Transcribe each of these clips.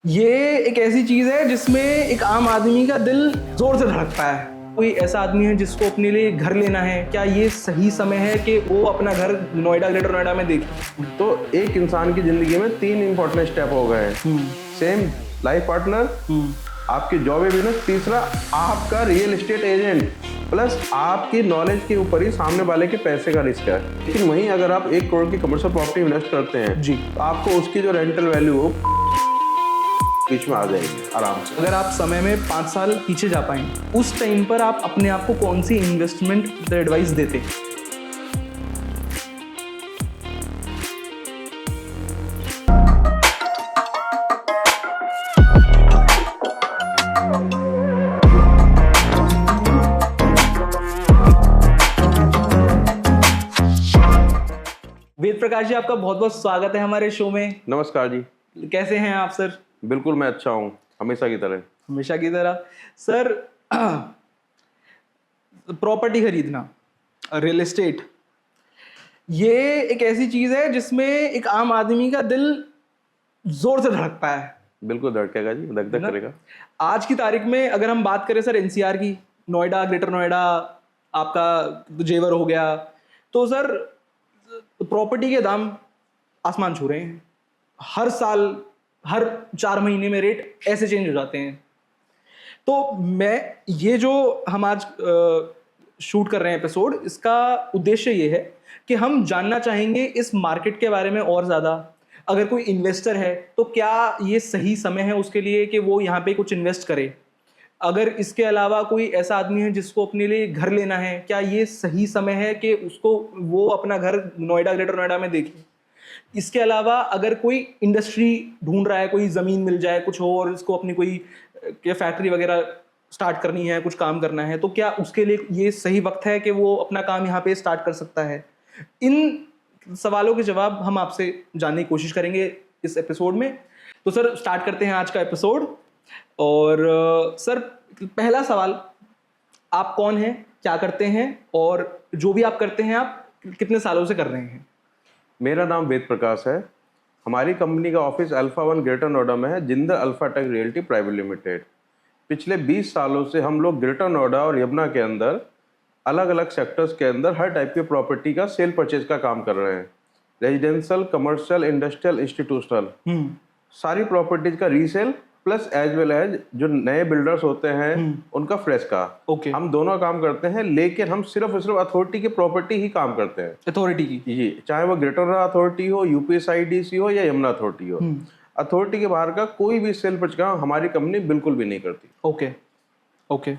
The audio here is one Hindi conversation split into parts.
ये एक ऐसी चीज है जिसमें एक आम आदमी का दिल जोर से धड़कता है। कोई ऐसा आदमी है जिसको अपने लिए घर लेना है, क्या ये सही समय है कि वो अपना घर नोएडा, ग्रेटर नोएडा में देखे? तो एक इंसान की जिंदगी में 3 इंपॉर्टेंट स्टेप हो गए हैं। सेम लाइफ पार्टनर, आपकी जॉब है बिजनेस, तीसरा आपका रियल एस्टेट एजेंट, प्लस आपकी नॉलेज के ऊपर ही सामने वाले के पैसे का रिस्क है। लेकिन वहीं अगर आप 1 करोड़ की कमर्शियल प्रॉपर्टी इन्वेस्ट करते हैं जी, तो आपको उसकी जो रेंटल वैल्यू हो बीच में आ जाएगी आराम से। अगर आप समय में 5 साल पीछे जा पाए, उस टाइम पर आप अपने आप को कौन सी इन्वेस्टमेंट एडवाइस देते? वेद प्रकाश जी, आपका बहुत बहुत स्वागत है हमारे शो में। नमस्कार जी। कैसे हैं आप सर? बिल्कुल मैं अच्छा हूँ, हमेशा की तरह। हमेशा की तरह। सर, प्रॉपर्टी खरीदना, रियल एस्टेट, ये एक ऐसी चीज है जिसमें एक आम आदमी का दिल जोर से धड़कता है बिल्कुल धड़केगा जी, धक धक करेगा। आज की तारीख में अगर हम बात करें सर एनसीआर की, नोएडा, ग्रेटर नोएडा, आपका जेवर हो गया, तो सर प्रॉपर्टी के दाम आसमान छू रहे हैं। हर साल, हर 4 महीने में रेट ऐसे चेंज हो जाते हैं। तो मैं ये जो हम आज शूट कर रहे हैं एपिसोड, इसका उद्देश्य ये है कि हम जानना चाहेंगे इस मार्केट के बारे में और ज़्यादा। अगर कोई इन्वेस्टर है तो क्या ये सही समय है उसके लिए कि वो यहाँ पे कुछ इन्वेस्ट करे? अगर इसके अलावा कोई ऐसा आदमी है जिसको अपने लिए घर लेना है, क्या ये सही समय है कि उसको वो अपना घर नोएडा, ग्रेटर नोएडा में देखे? इसके अलावा अगर कोई इंडस्ट्री ढूंढ रहा है, कोई ज़मीन मिल जाए कुछ हो और इसको अपनी कोई क्या फैक्ट्री वगैरह स्टार्ट करनी है, कुछ काम करना है, तो क्या उसके लिए ये सही वक्त है कि वो अपना काम यहाँ पे स्टार्ट कर सकता है? इन सवालों के जवाब हम आपसे जानने की कोशिश करेंगे इस एपिसोड में। तो सर स्टार्ट करते हैं आज का एपिसोड। और सर, पहला सवाल, आप कौन हैं, क्या करते हैं, और जो भी आप करते हैं आप कितने सालों से कर रहे हैं? मेरा नाम वेद प्रकाश है। हमारी कंपनी का ऑफिस अल्फा 1 ग्रेटर नोएडा में है, जिंदल अल्फाटेक रियल्टी प्राइवेट लिमिटेड। पिछले 20 सालों से हम लोग ग्रेटर नोएडा और यमुना के अंदर अलग अलग सेक्टर्स के अंदर हर टाइप की प्रॉपर्टी का सेल परचेज का काम कर रहे हैं। रेजिडेंशियल, कमर्शियल, इंडस्ट्रियल, इंस्टीट्यूशनल, सारी प्रॉपर्टीज का resale plus as well as जो नए बिल्डर्स होते हैं उनका फ्रेश का। ओके। हम दोनों काम करते हैं, लेकिन हम सिर्फ और सिर्फ अथॉरिटी की प्रॉपर्टी ही काम करते हैं। अथॉरिटी की? जी, चाहे वो ग्रेटर नोएडा अथॉरिटी हो, यूपीएसआईडीसी हो या यमुना अथॉरिटी हो। अथॉरिटी के बाहर का कोई भी सेल परचेज काम हमारी कंपनी बिल्कुल भी नहीं करती। Okay okay.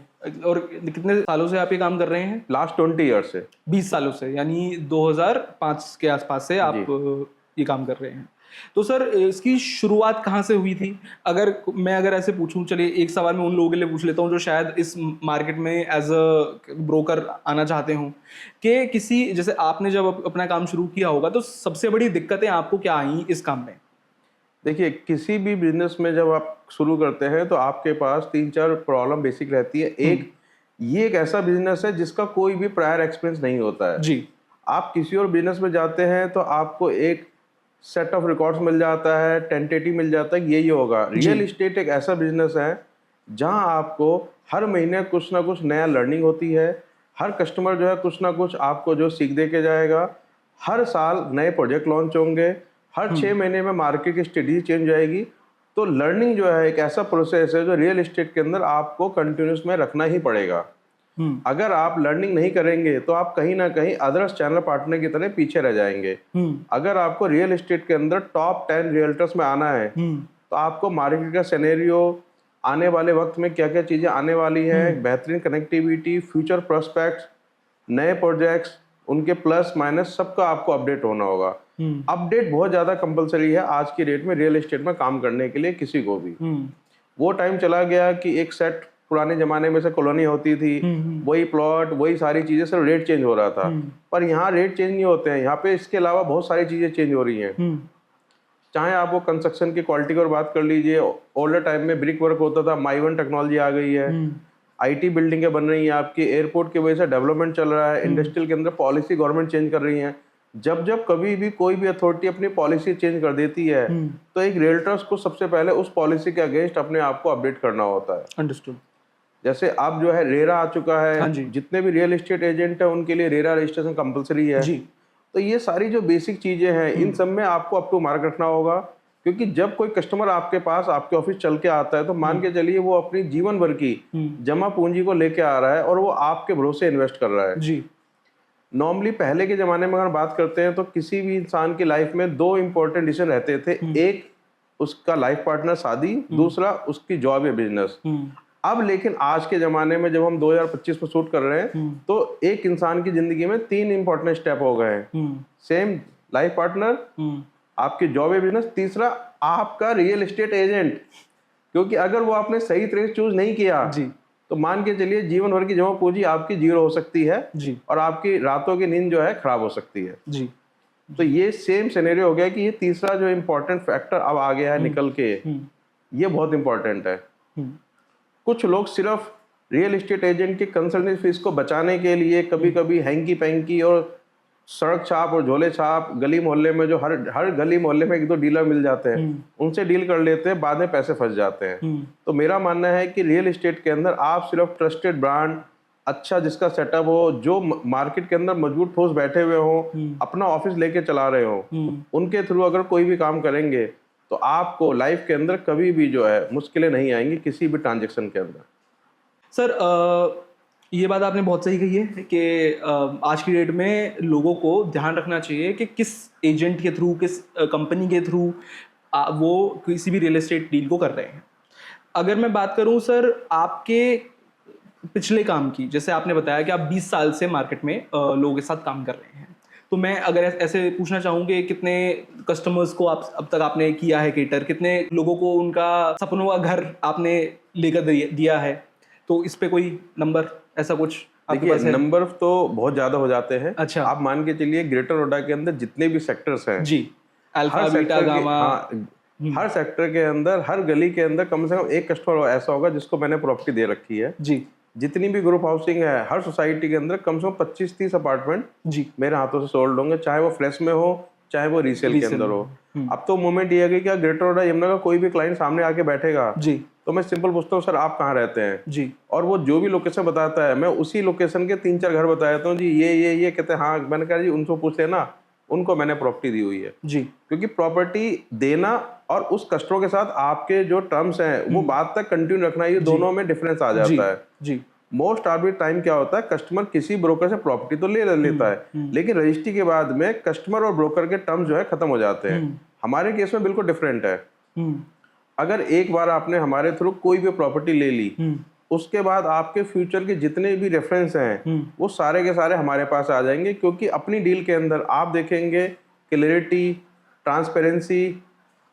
और कितने सालों से आप ये काम कर रहे हैं? लास्ट 20 ईयर से। 20 सालों से, यानी 2005 के आसपास से आप ये काम कर रहे हैं। तो सर, इसकी शुरुआत कहाँ से हुई थी? अगर ऐसे पूछूं, चलिए एक सवाल मैं उन लोगों के लिए पूछ लेता हूँ जो शायद इस मार्केट में एज अ ब्रोकर आना चाहते हों, कि किसी, जैसे आपने जब अपना काम शुरू किया होगा तो सबसे बड़ी दिक्कतें आपको क्या आई इस काम में? देखिए, किसी भी बिजनेस में जब आप शुरू करते हैं तो आपके पास 3-4 प्रॉब्लम बेसिक रहती है। ये एक ऐसा बिजनेस है जिसका कोई भी प्रायर एक्सपीरियंस नहीं होता है जी। आप किसी और बिजनेस में जाते हैं तो आपको एक सेट ऑफ रिकॉर्ड्स मिल जाता है, टेंटेटिव मिल जाता है, यही होगा। रियल एस्टेट एक ऐसा बिजनेस है जहां आपको हर महीने कुछ ना कुछ नया लर्निंग होती है। हर कस्टमर जो है कुछ ना कुछ आपको जो सीख दे के जाएगा। हर साल नए प्रोजेक्ट लॉन्च होंगे, हर 6 महीने में मार्केट की स्ट्रेटजी चेंज जाएगी। तो लर्निंग जो है एक ऐसा प्रोसेस है जो रियल एस्टेट के अंदर आपको कंटिन्यूस में रखना ही पड़ेगा। अगर आप लर्निंग नहीं करेंगे तो आप कहीं ना कहीं अदर्स चैनल पार्टनर की तरह पीछे रह जाएंगे। अगर आपको रियल एस्टेट के अंदर टॉप 10 रियल्टर्स में आना है तो आपको मार्केट का सिनेरियो, आने वाले वक्त में क्या क्या चीजें आने वाली हैं, बेहतरीन कनेक्टिविटी, फ्यूचर प्रोस्पेक्ट्स, नए प्रोजेक्ट्स, उनके प्लस माइनस सबका आपको अपडेट होना होगा। अपडेट बहुत ज्यादा कंपलसरी है आज की डेट में रियल एस्टेट में काम करने के लिए किसी को भी। वो टाइम चला गया कि एक सेट पुराने जमाने में से कॉलोनी होती थी, वही प्लॉट, वही सारी चीजें, सिर्फ रेट चेंज हो रहा था। पर यहाँ रेट चेंज नहीं होते हैं, यहाँ पे इसके अलावा बहुत सारी चीजें चेंज हो रही हैं। चाहे आप वो कंस्ट्रक्शन की क्वालिटी की बात कर लीजिए, ओल्डर टाइम में ब्रिक वर्क होता था, माइवन टेक्नोलॉजी आ गई है, आईटी बिल्डिंगें बन रही हैं आपकी, एयरपोर्ट की वजह से डेवलपमेंट चल रहा है, इंडस्ट्रियल के अंदर पॉलिसी गवर्नमेंट चेंज कर रही है। जब जब कभी भी कोई भी अथॉरिटी अपनी पॉलिसी चेंज कर देती है तो एक रियल्टर्स को सबसे पहले उस पॉलिसी के अगेंस्ट अपने आप को अपडेट करना होता है। अंडरस्टूड। जैसे अब जो है रेरा आ चुका हाँ है, जी। जितने भी रियल एस्टेट एजेंट है उनके लिए रेरा रजिस्ट्रेशन कंपलसरी है जी। तो ये सारी जो बेसिक चीजें हैं इन सब में आपको अप टू मार्क रखना होगा, क्योंकि जब कोई कस्टमर आपके पास आपके ऑफिस चल के आता है तो मान के चलिए वो अपनी जीवन भर की जमा पूंजी को लेके आ रहा है और वो आपके भरोसे इन्वेस्ट कर रहा है। जी। नॉर्मली पहले के जमाने में अगर बात करते हैं तो किसी भी इंसान की लाइफ में दो इंपॉर्टेंट डिसीजन रहते थे, एक उसका लाइफ पार्टनर शादी, दूसरा उसकी जॉब या बिजनेस। अब लेकिन आज के जमाने में जब हम 2025 में शूट कर रहे हैं तो एक इंसान की जिंदगी में 3 इंपॉर्टेंट स्टेप हो गए हैं। सेम लाइफ पार्टनर, आपकी जॉब या बिजनेस, तीसरा आपका रियल एस्टेट एजेंट। क्योंकि अगर वो आपने सही तरीके चूज नहीं किया जी। तो मान के चलिए जीवन भर की जमा पूंजी आपकी जीरो हो सकती है जी। और आपकी रातों की नींद जो है खराब हो सकती है। जी। तो ये सेम सिनेरियो हो गया कि ये तीसरा जो इम्पोर्टेंट फैक्टर अब आ गया है निकल के, ये बहुत इंपॉर्टेंट है। कुछ लोग सिर्फ रियल एस्टेट एजेंट की कंसल्टेंसी फीस को बचाने के लिए कभी कभी हैंकी पैंकी और सड़क छाप और झोले छाप गली मोहल्ले में जो हर गली मोहल्ले में 1-2 डीलर मिल जाते हैं उनसे डील कर लेते हैं, बाद में पैसे फंस जाते हैं। तो मेरा मानना है कि रियल एस्टेट के अंदर आप सिर्फ ट्रस्टेड ब्रांड, अच्छा जिसका सेटअप हो, जो मार्केट के अंदर मजबूत ठोस बैठे हुए हो, अपना ऑफिस लेके चला रहे हो, उनके थ्रू अगर कोई भी काम करेंगे तो आपको लाइफ के अंदर कभी भी जो है मुश्किलें नहीं आएंगी किसी भी ट्रांजेक्शन के अंदर। सर ये बात आपने बहुत सही कही है कि आज की डेट में लोगों को ध्यान रखना चाहिए कि किस एजेंट के थ्रू, किस कंपनी के थ्रू वो किसी भी रियल एस्टेट डील को कर रहे हैं। अगर मैं बात करूं सर आपके पिछले काम की, जैसे आपने बताया कि आप 20 साल से मार्केट में लोगों के साथ काम कर रहे हैं, तो मैं अगर ऐसे पूछना चाहूँगी कितने कस्टमर्स को आप अब तक आपने किया है केटर, कितने लोगों को उनका सपनों का घर आपने लेकर दिया है, तो इस पे कोई नंबर ऐसा कुछ आपके पास है? नंबर तो बहुत ज्यादा हो जाते हैं। अच्छा। आप मान के चलिए ग्रेटर नोएडा के अंदर जितने भी सेक्टर्स हैं जी, अल्फा बीटा गामा, हर सेक्टर के अंदर, हर गली के अंदर कम से कम एक कस्टमर ऐसा होगा जिसको मैंने प्रॉपर्टी दे रखी है। जी। जितनी भी ग्रुप हाउसिंग है हर सोसाइटी के अंदर कम से कम 25-30 अपार्टमेंट जी मेरे हाथों से सोल्ड होंगे, चाहे वो फ्रेश में हो चाहे वो रीसेल के अंदर हो। अब तो मोमेंट ये है कि क्या ग्रेटर नोएडा यमुना का कोई भी क्लाइंट सामने आके बैठेगा जी तो मैं सिंपल पूछता हूँ सर आप कहाँ रहते हैं जी, और वो जो भी लोकेशन बताता है मैं उसी लोकेशन के 3-4 घर बता देता हूँ जी ये कहते हैं हाँ, मैंने कहा जी उनको पूछ लेना, उनको मैंने प्रॉपर्टी दी हुई है जी। क्योंकि प्रॉपर्टी देना और उस कस्टमर के साथ आपके जो टर्म्स हैं वो बात तक कंटिन्यू रखना, ये दोनों में डिफरेंस आ जाता है। जी। मोस्ट आर्बिट टाइम क्या होता है, कस्टमर किसी ब्रोकर से प्रॉपर्टी तो ले लेता है लेकिन रजिस्ट्री के बाद में कस्टमर और ब्रोकर के टर्म्स जो है खत्म हो जाते हैं। हमारे केस में बिल्कुल डिफरेंट है। अगर एक बार आपने हमारे थ्रू कोई भी प्रॉपर्टी ले ली उसके बाद आपके फ्यूचर के जितने भी रेफरेंस हैं वो सारे के सारे हमारे पास आ जाएंगे, क्योंकि अपनी डील के अंदर आप देखेंगे clarity, transparency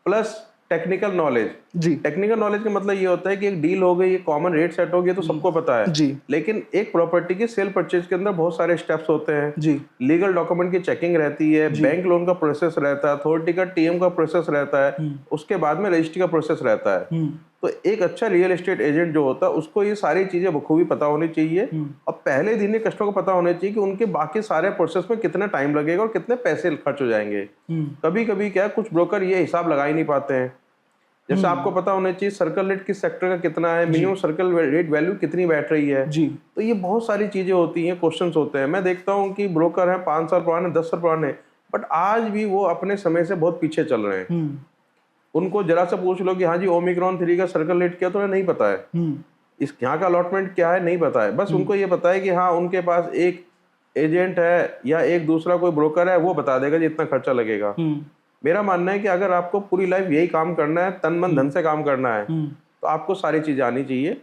plus technical knowledge. जी। टेक्निकल नॉलेज का मतलब ये होता है कि एक डील हो गई, एक कॉमन रेट सेट हो गया तो सबको पता है जी। लेकिन एक प्रॉपर्टी के सेल परचेज के अंदर बहुत सारे स्टेप्स होते हैं जी। लीगल डॉक्यूमेंट की चेकिंग रहती है, बैंक लोन का प्रोसेस रहता है, अथॉरिटी का टीएम का प्रोसेस रहता है, उसके बाद में रजिस्ट्री का प्रोसेस रहता है। तो एक अच्छा रियल एस्टेट एजेंट जो होता है उसको ये सारी चीजें बखूबी पता होनी चाहिए और पहले दिन ही कस्टमर को पता होना चाहिए कि उनके बाकी सारे प्रोसेस में कितना टाइम लगेगा और कितने पैसे खर्च हो जाएंगे। कभी कभी क्या कुछ ब्रोकर ये हिसाब लगा ही नहीं पाते हैं। जैसे आपको पता होना चाहिए सर्कल रेट किस सेक्टर का कितना है, मिनिमम सर्कल रेट वैल्यू कितनी बैठ रही है जी। तो ये बहुत सारी चीजें होती हैं, क्वेश्चंस होते हैं। मैं देखता हूँ कि ब्रोकर हैं 5 साल पुराने, 10 साल पुराने, बट आज भी वो अपने समय से बहुत पीछे चल रहे हैं। उनको जरा सा पूछ लो कि हाँ जी ओमिक्रॉन 3 का सर्कल रेट क्या, तो उन्हें नहीं पता है। इस यहाँ का अलॉटमेंट क्या है नहीं पता है। बस उनको ये पता है कि हाँ उनके पास एक एजेंट है या एक दूसरा कोई ब्रोकर है, वो बता देगा जी इतना खर्चा लगेगा। मेरा मानना है कि अगर आपको पूरी लाइफ यही काम करना है, तन मन धन से काम करना है, तो आपको सारी चीजें आनी चाहिए।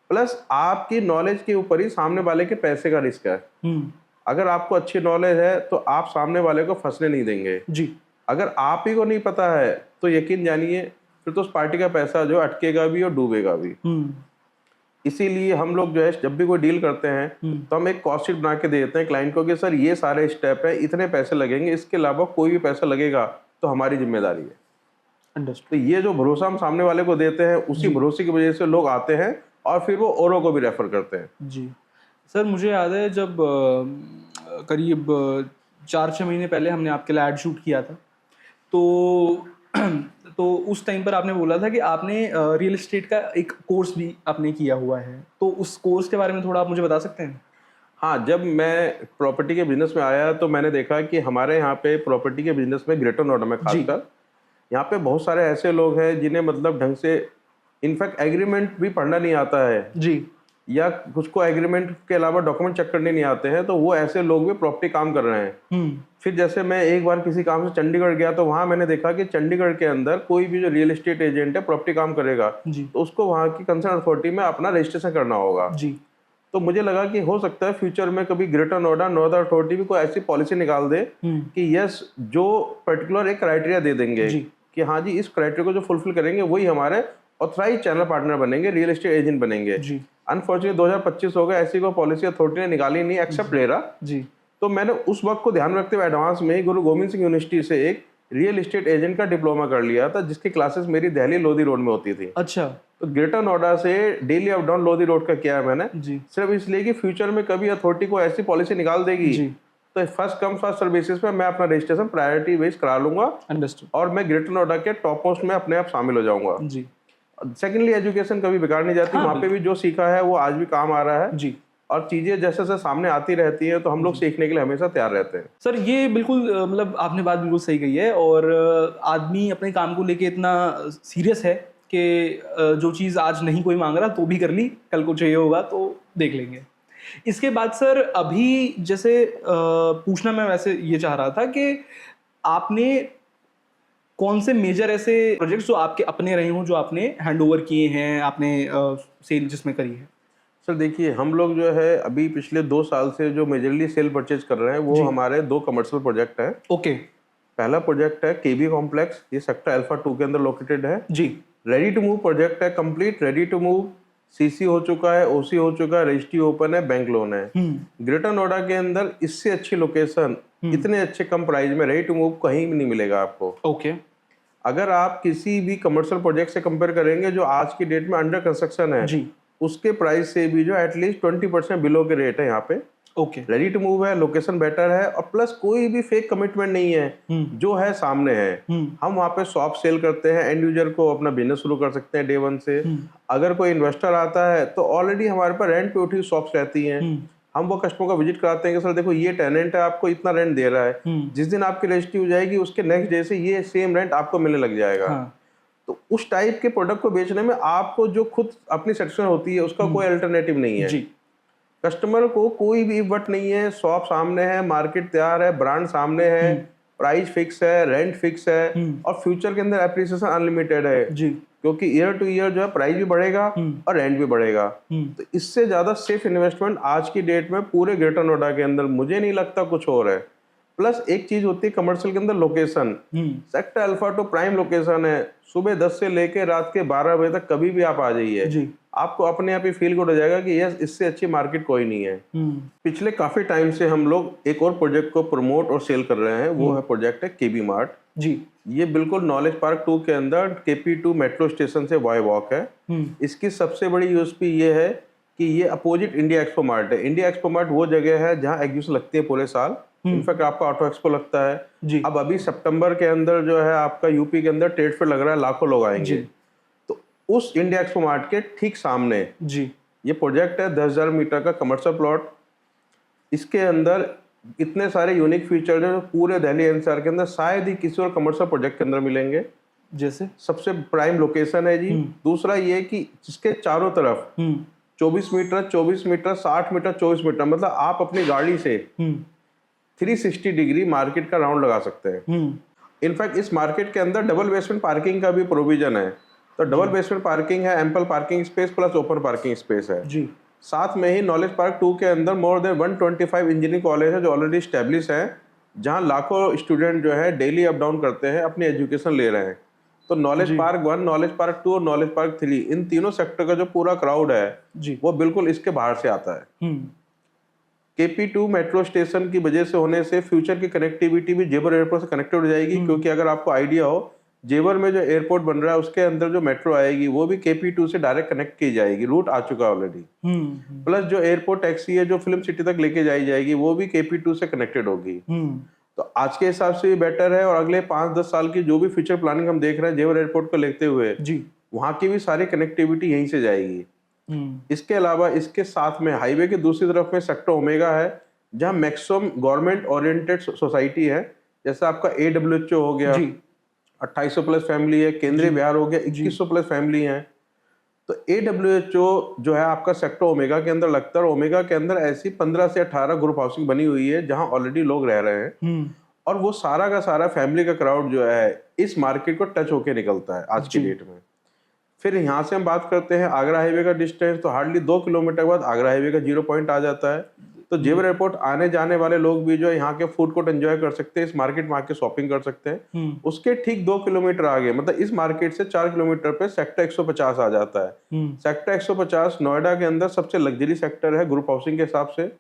प्लस आपकी नॉलेज के ऊपर ही सामने वाले के पैसे का रिस्क है। अगर आपको अच्छी नॉलेज है तो आप सामने वाले को फंसने नहीं देंगे जी। अगर आप ही को नहीं पता है तो यकीन जानिए फिर तो उस पार्टी का पैसा जो अटकेगा भी और डूबेगा भी। इसीलिए हम लोग जो है जब भी कोई डील करते हैं तो हम एक कॉस्ट शीट बना के देते हैं क्लाइंट को कि सर ये सारे स्टेप है, इतने पैसे लगेंगे, इसके अलावा कोई भी पैसा लगेगा तो हमारी जिम्मेदारी है। तो ये जो भरोसा हम सामने वाले को देते हैं उसी भरोसे की वजह से लोग आते हैं और फिर वो औरों को भी रेफर करते हैं। जी सर, मुझे याद है जब करीब 4-6 महीने पहले हमने आपके लिए ऐड शूट किया था। तो तो उस टाइम पर आपने बोला था कि आपने रियल एस्टेट का एक कोर्स भी आपने किया हुआ है, तो उस कोर्स के बारे में थोड़ा आप मुझे बता सकते हैं? हाँ, जब मैं प्रॉपर्टी के बिजनेस में आया तो मैंने देखा कि हमारे यहाँ पे प्रॉपर्टी के बिजनेस में ग्रेटर नोएडा में खासकर यहाँ पे बहुत सारे ऐसे लोग हैं जिन्हें मतलब ढंग से इनफैक्ट एग्रीमेंट भी पढ़ना नहीं आता है, जी। या कुछ को एग्रीमेंट के अलावा डॉक्यूमेंट चेक करने नहीं आते हैं, तो वो ऐसे लोग भी प्रॉपर्टी काम कर रहे हैं। फिर जैसे मैं एक बार किसी काम से चंडीगढ़ गया तो वहां मैंने देखा कि चंडीगढ़ के अंदर कोई भी जो रियल एस्टेट एजेंट है प्रॉपर्टी काम करेगा जी। तो उसको वहां की कंसर्न अथॉरिटी में अपना रजिस्ट्रेशन करना होगा। जी। तो मुझे लगा कि हो सकता है फ्यूचर में कभी ग्रेटर नोएडा नोएडा अथॉरिटी भी कोई ऐसी पॉलिसी निकाल दे कि यस, जो पर्टिकुलर एक क्राइटेरिया दे देंगे कि हाँ जी, इस क्राइटेरिया को जो फुलफिल करेंगे वही हमारे ऑथराइज चैनल पार्टनर बनेंगे, रियल एस्टेट एजेंट बनेंगे। अनफॉर्चुनेटली 2025 हो गया, ऐसी कोई पॉलिसी अथॉरिटी ने निकाली नहीं एक्सेप्ट रेरा। तो मैंने उस वक्त को ध्यान रखते हुए एडवांस में ही गुरु गोविंद सिंह यूनिवर्सिटी से एक रियल एस्टेट एजेंट का डिप्लोमा कर लिया था, जिसकी क्लासेस मेरी दिल्ली लोधी रोड में होती थी। अच्छा। तो ग्रेटर नोएडा से daily up down Lodhi road का किया है मैंने, सिर्फ इसलिए कि फ्यूचर में कभी अथॉरिटी को ऐसी पॉलिसी निकाल देगी तो first come first serve basis पे मैं अपना रजिस्ट्रेशन प्रायोरिटी बेस करा लूंगा। अंडरस्टूड। और मैं ग्रेटर नोएडा के टॉप पोस्ट में अपने आप शामिल हो जाऊंगा। जी। सेकेंडली, एजुकेशन कभी बेकार नहीं जाती। वहाँ पे भी जो सीखा है वो आज भी काम आ रहा है जी। और चीजें जैसे जैसे सामने आती रहती हैं तो हम लोग सीखने के लिए हमेशा तैयार रहते हैं। सर, ये बिल्कुल मतलब आपने बात बिल्कुल सही कही है, और आदमी अपने काम को लेके इतना सीरियस है कि जो चीज़ आज नहीं कोई मांग रहा तो भी कर ली, कल को चाहिए होगा तो देख लेंगे। इसके बाद सर अभी जैसे पूछना मैं वैसे ये चाह रहा था कि आपने कौन से मेजर ऐसे प्रोजेक्ट्स जो आपके अपने रहे हों, जो आपने हैंडओवर किए हैं, आपने सेल जिसमें करी है? सर देखिए, हम लोग जो है अभी पिछले 2 साल से जो मेजरली सेल परचेज कर रहे हैं वो हमारे 2 कमर्शियल प्रोजेक्ट हैं। ओके। पहला प्रोजेक्ट है केबी कॉम्प्लेक्स, ये सेक्टर अल्फा 2 के अंदर लोकेटेड है जी। रेडी टू मूव प्रोजेक्ट है, complete ready to move, CC हो चुका है, ओसी हो चुका है, रजिस्ट्री ओपन है, बैंक लोन है। ग्रेटर नोएडा के अंदर इससे अच्छी लोकेशन, इतने अच्छे कम प्राइस में रेडी टू मूव कहीं भी नहीं मिलेगा आपको। ओके। अगर आप किसी भी कमर्शियल प्रोजेक्ट से कंपेयर करेंगे जो आज की डेट में अंडर कंस्ट्रक्शन है जी, उसके प्राइस से भी जो एटलीस्ट 20% बिलो के रेट है यहाँ पे। ओके। रेडी टू मूव है, लोकेशन बेटर है और प्लस कोई भी फेक कमिटमेंट नहीं है, जो है सामने है। हम वहाँ पे शॉप सेल करते हैं, एंड यूजर को अपना बिजनेस शुरू कर सकते हैं डे 1 से। अगर कोई इन्वेस्टर आता है तो ऑलरेडी हमारे पास रेंट पे उठी शॉप्स रहती हैं। हम वो कस्टमर का विजिट कराते हैं कि सर देखो ये टेनेंट है, आपको इतना रेंट दे रहा है, जिस दिन आपकी रजिस्ट्री हो जाएगी उसके नेक्स्ट डे से ये सेम रेंट आपको मिलने लग जाएगा। तो उस टाइप के प्रोडक्ट को बेचने में आपको जो खुद अपनी सेटिस्फैक्शन होती है उसका कोई अल्टरनेटिव नहीं है। जी। कस्टमर को कोई भी वट नहीं है, शॉप सामने है, मार्केट तैयार है, ब्रांड सामने है, प्राइस फिक्स है, रेंट फिक्स है और फ्यूचर के अंदर एप्रिसिएशन अनलिमिटेड है। जी। क्योंकि ईयर टू ईयर जो है प्राइस भी बढ़ेगा और रेंट भी बढ़ेगा। तो इससे ज्यादा सेफ इन्वेस्टमेंट आज की डेट में पूरे ग्रेटर नोएडा के अंदर मुझे नहीं लगता कुछ और है। प्लस एक चीज होती है कमर्शियल के अंदर location, sector alpha 2 prime location है, सुबह 10 से लेके रात के 12 बजे तक कभी भी आप आ जाइए, आपको अपने आप ही फील गुड हो जाएगा कि यस, इससे अच्छी मार्केट कोई नहीं है। पिछले काफी टाइम से हम लोग एक और प्रोजेक्ट को प्रमोट और सेल कर रहे हैं, वो है प्रोजेक्ट है केबी मार्ट। जी। ये बिल्कुल नॉलेज पार्क 2 के अंदर KP2 मेट्रो स्टेशन से बाय वॉक है। इसकी सबसे बड़ी यूएसपी ये है कि ये अपोजिट इंडिया एक्सपो मार्ट है। इंडिया एक्सपो मार्ट वो जगह है जहाँ एग्जीबिशन लगती है पूरे साल, इनफैक्ट आपका ऑटो एक्सपो लगता है। जी। अब अभी सितंबर के अंदर जो है आपका यूपी के अंदर ट्रेड फेयर लग रहा है, लाखों लोग आएंगे। तो उस इंडिया एक्सपो मार्ट के ठीक सामने जी ये प्रोजेक्ट है, 10,000 मीटर का कमर्शियल प्लॉट। इसके अंदर इतने सारे यूनिक फीचर जो पूरे दिल्ली एनसीआर के अंदर शायद ही किसी और कमर्शियल प्रोजेक्ट के अंदर मिलेंगे। जैसे सबसे प्राइम लोकेशन है जी। दूसरा ये कि जिसके चारों तरफ 24 मीटर 24 मीटर 60 मीटर 24 मीटर, मतलब आप अपनी गाड़ी से 360 डिग्री मार्केट का राउंड लगा सकते हैं। इनफैक्ट इस मार्केट के अंदर डबल बेसमेंट पार्किंग का भी प्रोविजन है। तो डबल बेसमेंट पार्किंग है, ample parking space plus open parking space है जी। साथ में ही नॉलेज पार्क 2 के अंदर मोर देन 125 इंजीनियरिंग कॉलेज है जो ऑलरेडी स्टैब्लिश है, जहां लाखों स्टूडेंट जो है डेली अप डाउन करते हैं, अपनी एजुकेशन ले रहे हैं। तो नॉलेज पार्क 1, नॉलेज पार्क 2 और नॉलेज पार्क 3, इन तीनों सेक्टर का जो पूरा क्राउड है जी, वो बिल्कुल इसके बाहर से आता है। KP2 मेट्रो स्टेशन की वजह से होने से फ्यूचर की कनेक्टिविटी भी जेवर एयरपोर्ट से कनेक्टेड हो जाएगी, क्योंकि अगर आपको आइडिया हो जेवर में जो एयरपोर्ट बन रहा है उसके अंदर जो मेट्रो आएगी वो भी KP2 से डायरेक्ट कनेक्ट की जाएगी, रूट आ चुका है ऑलरेडी। प्लस जो एयरपोर्ट टैक्सी है जो फिल्म सिटी तक लेके जाएगी वो भी KP2 से कनेक्टेड होगी। तो आज के हिसाब से भी बेटर है, और अगले 5-10 साल की जो भी फ्यूचर प्लानिंग हम देख रहे हैं जेवर एयरपोर्ट को लेते हुए, जी। वहाँ की भी सारी कनेक्टिविटी यहीं से जाएगी। इसके अलावा इसके साथ में हाईवे के दूसरी तरफ में सेक्टर ओमेगा है, जहाँ मैक्सिमम गवर्नमेंट ओरिएंटेड सोसाइटी है। जैसे आपका AWHO हो गया, जी। 2800 प्लस फैमिली है, केंद्रीय बिहार हो गया, 2100 प्लस फैमिली है। तो AWHO जो है आपका सेक्टर ओमेगा के अंदर लगता है, और ओमेगा के अंदर ऐसी 15 से 18 ग्रुप हाउसिंग बनी हुई है जहां ऑलरेडी लोग रह रहे हैं, और वो सारा का सारा फैमिली का क्राउड जो है इस मार्केट को टच होके निकलता है आज की डेट में। फिर यहाँ से हम बात करते हैं आगरा हाईवे का डिस्टेंस, तो हार्डली 2 किलोमीटर के बाद आगरा हाईवे का 0 पॉइंट आ जाता है। तो जेवर एयरपोर्ट आने जाने वाले लोग भी जो है यहाँ के फूड कोर्ट एंजॉय कर सकते हैं, इस मार्केट में आके शॉपिंग कर सकते हैं। उसके ठीक 2 किलोमीटर आगे, मतलब इस मार्केट से 4 किलोमीटर पे सेक्टर 150 आ जाता है। सेक्टर 150 नोएडा के अंदर सबसे लग्जरी सेक्टर है ग्रुप हाउसिंग के हिसाब से।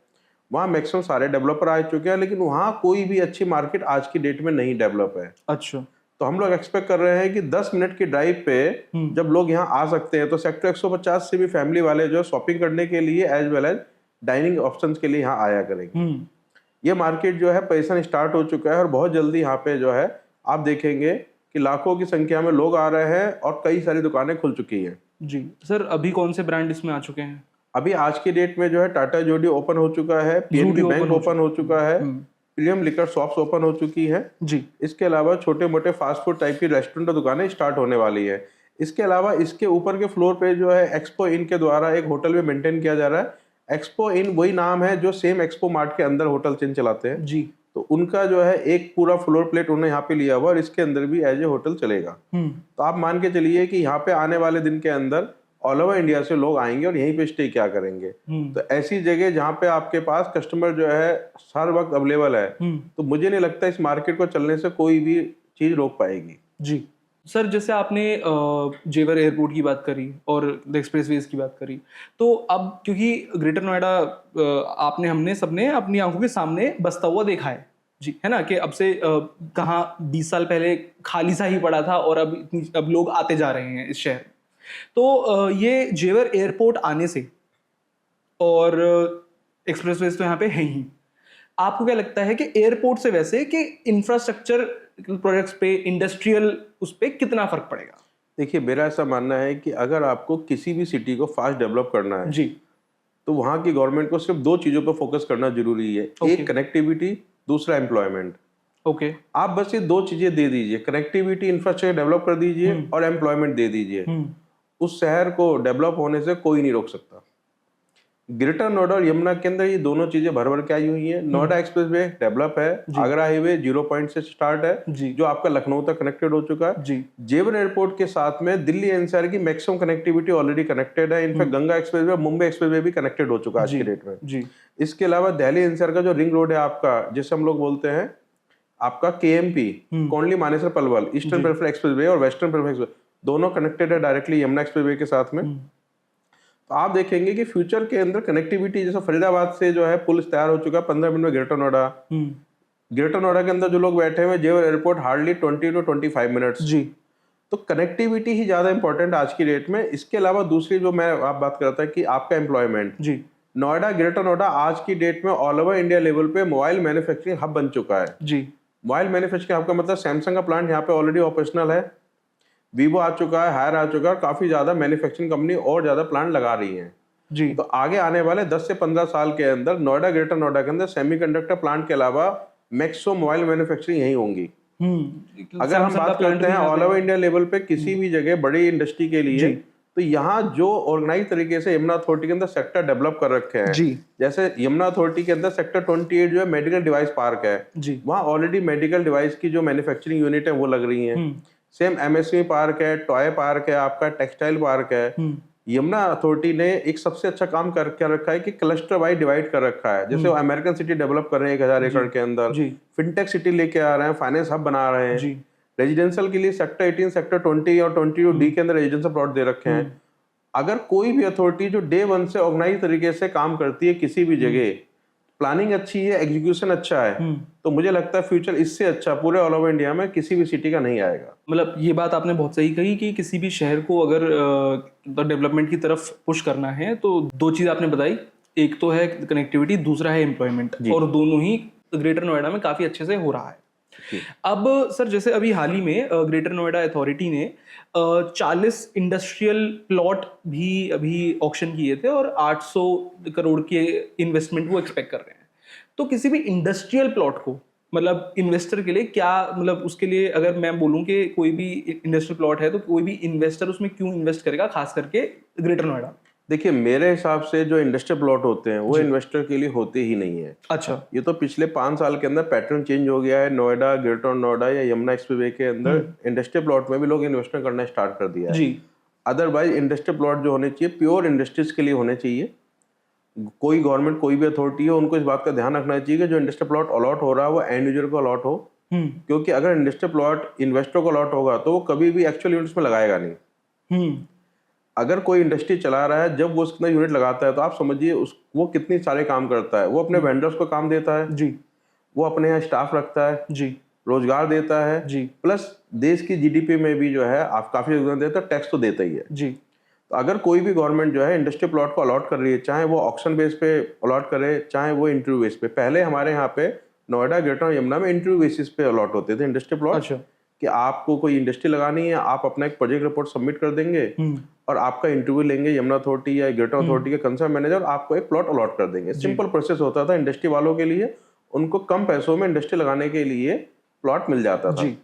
वहाँ मैक्सिमम सारे डेवलपर आ चुके हैं, लेकिन वहाँ कोई भी अच्छी मार्केट आज की डेट में नहीं डेवलप है। अच्छा। तो हम लोग एक्सपेक्ट कर रहे हैं कि 10 मिनट की ड्राइव पे जब लोग यहाँ आ सकते हैं, तो सेक्टर 150 से भी फैमिली वाले जो शॉपिंग करने के लिए as well as dining options के लिए यहाँ आया करेंगे। ये मार्केट जो है पैसा स्टार्ट हो चुका है, और बहुत जल्दी यहाँ पे जो है आप देखेंगे कि लाखों की संख्या में लोग आ रहे हैं, और कई सारी दुकानें खुल चुकी हैं। जी सर, अभी कौन से ब्रांड इसमें आ चुके हैं? अभी आज की डेट में जो है टाटा जोडी ओपन हो चुका है, PNB बैंक ओपन हो चुका है, प्रीमियम लिकर शॉप्स ओपन हो चुकी है जी। इसके अलावा छोटे मोटे फास्ट फूड टाइप की रेस्टोरेंट और दुकानें स्टार्ट होने वाली है। इसके अलावा इसके ऊपर के फ्लोर पे जो है एक्सपो इन के द्वारा एक होटल भी मेंटेन किया जा रहा है। एक्सपो इन वही नाम है जो सेम एक्सपो मार्ट के अंदर होटल चेन चलाते हैं जी। तो उनका जो है एक पूरा फ्लोर प्लेट उन्होंने यहाँ पे लिया हुआ, और इसके अंदर भी एज ए होटल चलेगा। तो आप मान के चलिए कि यहाँ पे आने वाले दिन के अंदर ऑल ओवर इंडिया से लोग आएंगे और यहीं पे स्टे क्या करेंगे। तो ऐसी जगह जहाँ पे आपके पास कस्टमर जो है हर वक्त अवेलेबल है, तो मुझे नहीं लगता इस मार्केट को चलने से कोई भी चीज रोक पाएगी। जी सर, जैसे आपने जेवर एयरपोर्ट की बात करी और द एक्सप्रेसवेज की बात करी, तो अब क्योंकि ग्रेटर नोएडा हमने सबने अपनी आंखों के सामने बसता हुआ देखा है जी, है ना, कि अब से कहाँ 20 साल पहले खाली सा ही पड़ा था और अब लोग आते जा रहे हैं इस शहर में। तो ये जेवर एयरपोर्ट आने से और एक्सप्रेसवेज तो यहाँ पे है ही, आपको क्या लगता है कि एयरपोर्ट से वैसे कि इंफ्रास्ट्रक्चर प्रोजेक्ट्स पे, इंडस्ट्रियल उस पे कितना फर्क पड़ेगा? देखिए, मेरा ऐसा मानना है कि अगर आपको किसी भी सिटी को फास्ट डेवलप करना है जी, तो वहाँ की गवर्नमेंट को सिर्फ 2 चीजों पर फोकस करना जरूरी है। एक कनेक्टिविटी, दूसरा एम्प्लॉयमेंट। ओके। आप बस ये 2 चीजें दे दीजिए, कनेक्टिविटी इंफ्रास्ट्रक्चर डेवलप कर दीजिए और एम्प्लॉयमेंट दे दीजिए, उस शहर को डेवलप होने से कोई नहीं रोक सकता। ग्रेटर नोएडा और यमुना के अंदर ये दोनों चीजें भर भर के आई हुई हैं। नोएडा एक्सप्रेसवे डेवलप है, आगरा हाईवे 0 पॉइंट से स्टार्ट है जो आपका लखनऊ तक कनेक्टेड हो चुका है जी। जेवर एयरपोर्ट के साथ में दिल्ली एनसीआर की मैक्सिमम कनेक्टिविटी ऑलरेडी कनेक्टेड है। In fact Ganga expressway, Mumbai expressway भी कनेक्टेड हो चुका है आज की डेट में जी। इसके अलावा दिल्ली एनसीआर का जो रिंग रोड है आपका, जिसे हम लोग बोलते हैं आपका KMP, Kondli Manesar Palwal, eastern prefer expressway और वेस्टर्न प्रेफर एक्सप्रेसवे, दोनों कनेक्टेड है डायरेक्टली यमुना एक्सप्रेसवे के साथ में। तो आप देखेंगे कि फ्यूचर के अंदर कनेक्टिविटी, जैसे फरीदाबाद से जो है पुल तैयार हो चुका है 15 मिनट में ग्रेटर नोएडा। ग्रेटर नोएडा के अंदर जो लोग बैठे हुए जेवर एयरपोर्ट हार्डली 20 to 25 मिनट्स जी। तो कनेक्टिविटी ही ज्यादा इंपॉर्टेंट आज की डेट में। इसके अलावा दूसरी जो मैं आप बात कर रहा था कि आपका एम्प्लॉयमेंट जी, नोएडा, ग्रेटर नोएडा आज की डेट में ऑल ओवर इंडिया लेवल पे मोबाइल मैन्युफैक्चरिंग हब बन चुका है जी। मोबाइल मैन्युफैक्चरिंग हब का मतलब सैमसंग का प्लांट यहाँ पे ऑलरेडी ऑपरेशनल है, वीवो आ चुका है, हायर आ चुका है, काफी ज्यादा मैन्युफैक्चरिंग कंपनी और ज्यादा प्लांट लगा रही हैं जी। तो आगे आने वाले 10 से 15 साल के अंदर नोएडा, ग्रेटर नोएडा के अंदर सेमीकंडक्टर प्लांट के अलावा मैक्सिमम मोबाइल मैन्युफैक्चरिंग यहीं होंगी। अगर हम बात करते हैं ऑल ओवर इंडिया लेवल पे किसी भी जगह बड़ी इंडस्ट्री के लिए, तो यहाँ जो ऑर्गेनाइज तरीके से यमुना अथॉरिटी के अंदर सेक्टर डेवलप कर रखे हैं जी। जैसे यमुना अथॉरिटी के अंदर सेक्टर 28 जो है मेडिकल डिवाइस पार्क है जी। वहाँ ऑलरेडी मेडिकल डिवाइस की जो मैन्युफैक्चरिंग यूनिट है वो लग रही है। सेम MSME पार्क है, टॉय पार्क है, आपका टेक्सटाइल पार्क है। यमुना अथॉरिटी ने एक सबसे अच्छा काम कर रखा है कि क्लस्टर वाइज डिवाइड कर रखा है। जैसे वो अमेरिकन सिटी डेवलप कर रहे हैं 1000 एकड़ के अंदर, फिनटेक सिटी लेके आ रहे हैं, फाइनेंस हब बना रहे हैं। रेजिडेंशियल के लिए सेक्टर 18, सेक्टर 20 और 22D के अंदर रेजिडेंशियल प्लॉट दे रखे हैं। अगर कोई भी अथॉरिटी जो डे 1 से ऑर्गेनाइज तरीके से काम करती है किसी भी जगह, प्लानिंग अच्छी है, एग्जीक्यूशन अच्छा है, तो मुझे लगता है फ्यूचर इससे अच्छा पूरे ऑल ओवर इंडिया में किसी भी सिटी का नहीं आएगा। मतलब ये बात आपने बहुत सही कही कि किसी भी शहर को अगर डेवलपमेंट की तरफ पुश करना है तो 2 चीज आपने बताई, एक तो है कनेक्टिविटी, दूसरा है एम्प्लॉयमेंट, और दोनों ही ग्रेटर नोएडा में काफ़ी अच्छे से हो रहा है। जी। अब सर जैसे अभी हाल ही में ग्रेटर नोएडा अथॉरिटी ने 40 इंडस्ट्रियल प्लॉट भी अभी ऑक्शन किए थे और 800 करोड़ के इन्वेस्टमेंट वो एक्सपेक्ट कर रहे हैं। तो किसी भी इंडस्ट्रियल प्लॉट को मतलब इन्वेस्टर के लिए क्या मतलब उसके लिए अगर मैं बोलूं कि कोई भी इंडस्ट्रियल प्लॉट है तो कोई भी इन्वेस्टर उसमें क्यों इन्वेस्ट करेगा, खास करके ग्रेटर नोएडा? देखिए, मेरे हिसाब से जो इंडस्ट्रियल प्लॉट होते हैं वो इन्वेस्टर के लिए होते ही नहीं है। अच्छा। ये तो पिछले 5 साल के अंदर पैटर्न चेंज हो गया है। नोएडा, ग्रेटर नोएडा या यमुना एक्सप्रेसवे के अंदर इंडस्ट्रियल प्लॉट में भी लोग इन्वेस्टमेंट करना स्टार्ट कर दिया है। जी। अदरवाइज इंडस्ट्रियल प्लॉट जो होने चाहिए प्योर इंडस्ट्रीज के लिए होने चाहिए। कोई गवर्नमेंट, कोई भी अथॉरिटी हो, उनको इस बात का ध्यान रखना चाहिए कि जो इंडस्ट्रियल प्लॉट अलॉट हो रहा है वो एंड यूजर को अलॉट हो। क्योंकि अगर इंडस्ट्रियल प्लॉट इन्वेस्टर को अलॉट होगा तो वो कभी भी एक्चुअल यूनिट्स में लगाएगा नहीं। अगर कोई इंडस्ट्री चला रहा है, जब वो उसका यूनिट लगाता है तो आप समझिए वो कितनी सारे काम करता है। वो अपने वेंडर्स को काम देता है जी, वो अपने यहाँ स्टाफ रखता है जी, रोजगार देता है जी, प्लस देश की जीडीपी में भी जो है आप काफी योगदान देता है, टैक्स तो देता ही है। जी, तो अगर कोई भी गवर्नमेंट जो है इंडस्ट्री प्लॉट को अलॉट कर रही है, चाहे वो ऑक्शन बेस पे अलॉट करे चाहे वो इंटरव्यू बेस पे, पहले हमारे यहाँ पे नोएडा, ग्रेटर यमुना में इंटरव्यू बेसिस पे अलॉट होते थे इंडस्ट्री प्लॉट। अच्छा। कि आपको कोई इंडस्ट्री लगानी है, आप अपना एक प्रोजेक्ट रिपोर्ट सबमिट कर देंगे और आपका इंटरव्यू लेंगे यमुना अथॉरिटी या ग्रेटर अथॉरिटी के कंसर्न मैनेजर, आपको एक प्लॉट अलॉट कर देंगे। सिंपल प्रोसेस होता था इंडस्ट्री वालों के लिए, उनको कम पैसों में इंडस्ट्री लगाने के लिए प्लॉट मिल जाता था। जी।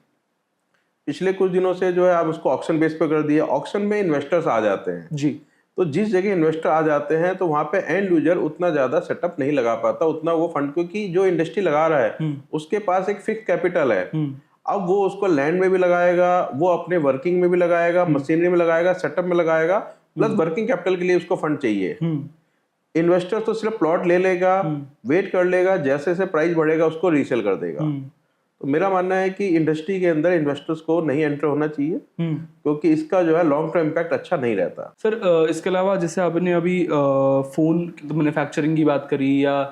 पिछले कुछ दिनों से जो है आप उसको ऑक्शन बेस पे कर दिया। ऑक्शन में इन्वेस्टर्स आ जाते हैं जी। तो जिस जगह इन्वेस्टर आ जाते हैं तो वहां पे एंड यूजर उतना ज्यादा सेटअप नहीं लगा पाता उतना वो फंड, क्योंकि जो इंडस्ट्री लगा रहा है उसके पास एक फिक्स कैपिटल है। अब वो उसको लैंड में भी लगाएगा, वो अपने वर्किंग में भी लगाएगा, मशीनरी में लगाएगा, सेटअप में लगाएगा, प्लस वर्किंग कैपिटल के लिए उसको फंड चाहिए। इन्वेस्टर तो सिर्फ प्लॉट ले लेगा, वेट कर लेगा, जैसे जैसे प्राइस बढ़ेगा उसको रीसेल कर देगा। तो मेरा मानना है कि इंडस्ट्री के अंदर इन्वेस्टर्स को नहीं एंटर होना चाहिए क्योंकि इसका जो है लॉन्ग टर्म इम्पैक्ट अच्छा नहीं रहता। सर इसके अलावा जैसे आपने अभी फोन मैन्युफैक्चरिंग की बात करी या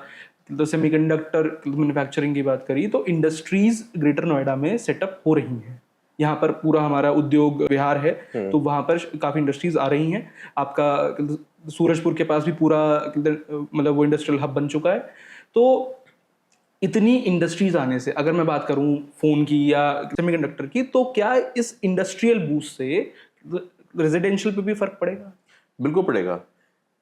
तो सेमीकंडक्टर मैन्युफैक्चरिंग की बात करी, तो इंडस्ट्रीज ग्रेटर नोएडा में सेटअप हो रही हैं। यहाँ पर पूरा हमारा उद्योग विहार है तो वहाँ पर काफ़ी इंडस्ट्रीज आ रही हैं। आपका सूरजपुर के पास भी पूरा मतलब वो इंडस्ट्रियल हब बन चुका है। तो इतनी इंडस्ट्रीज आने से अगर मैं बात करूं फोन की या सेमीकंडक्टर की, तो क्या इस इंडस्ट्रियल बूस्ट से रेजिडेंशियल पे भी फर्क पड़ेगा? बिल्कुल पड़ेगा।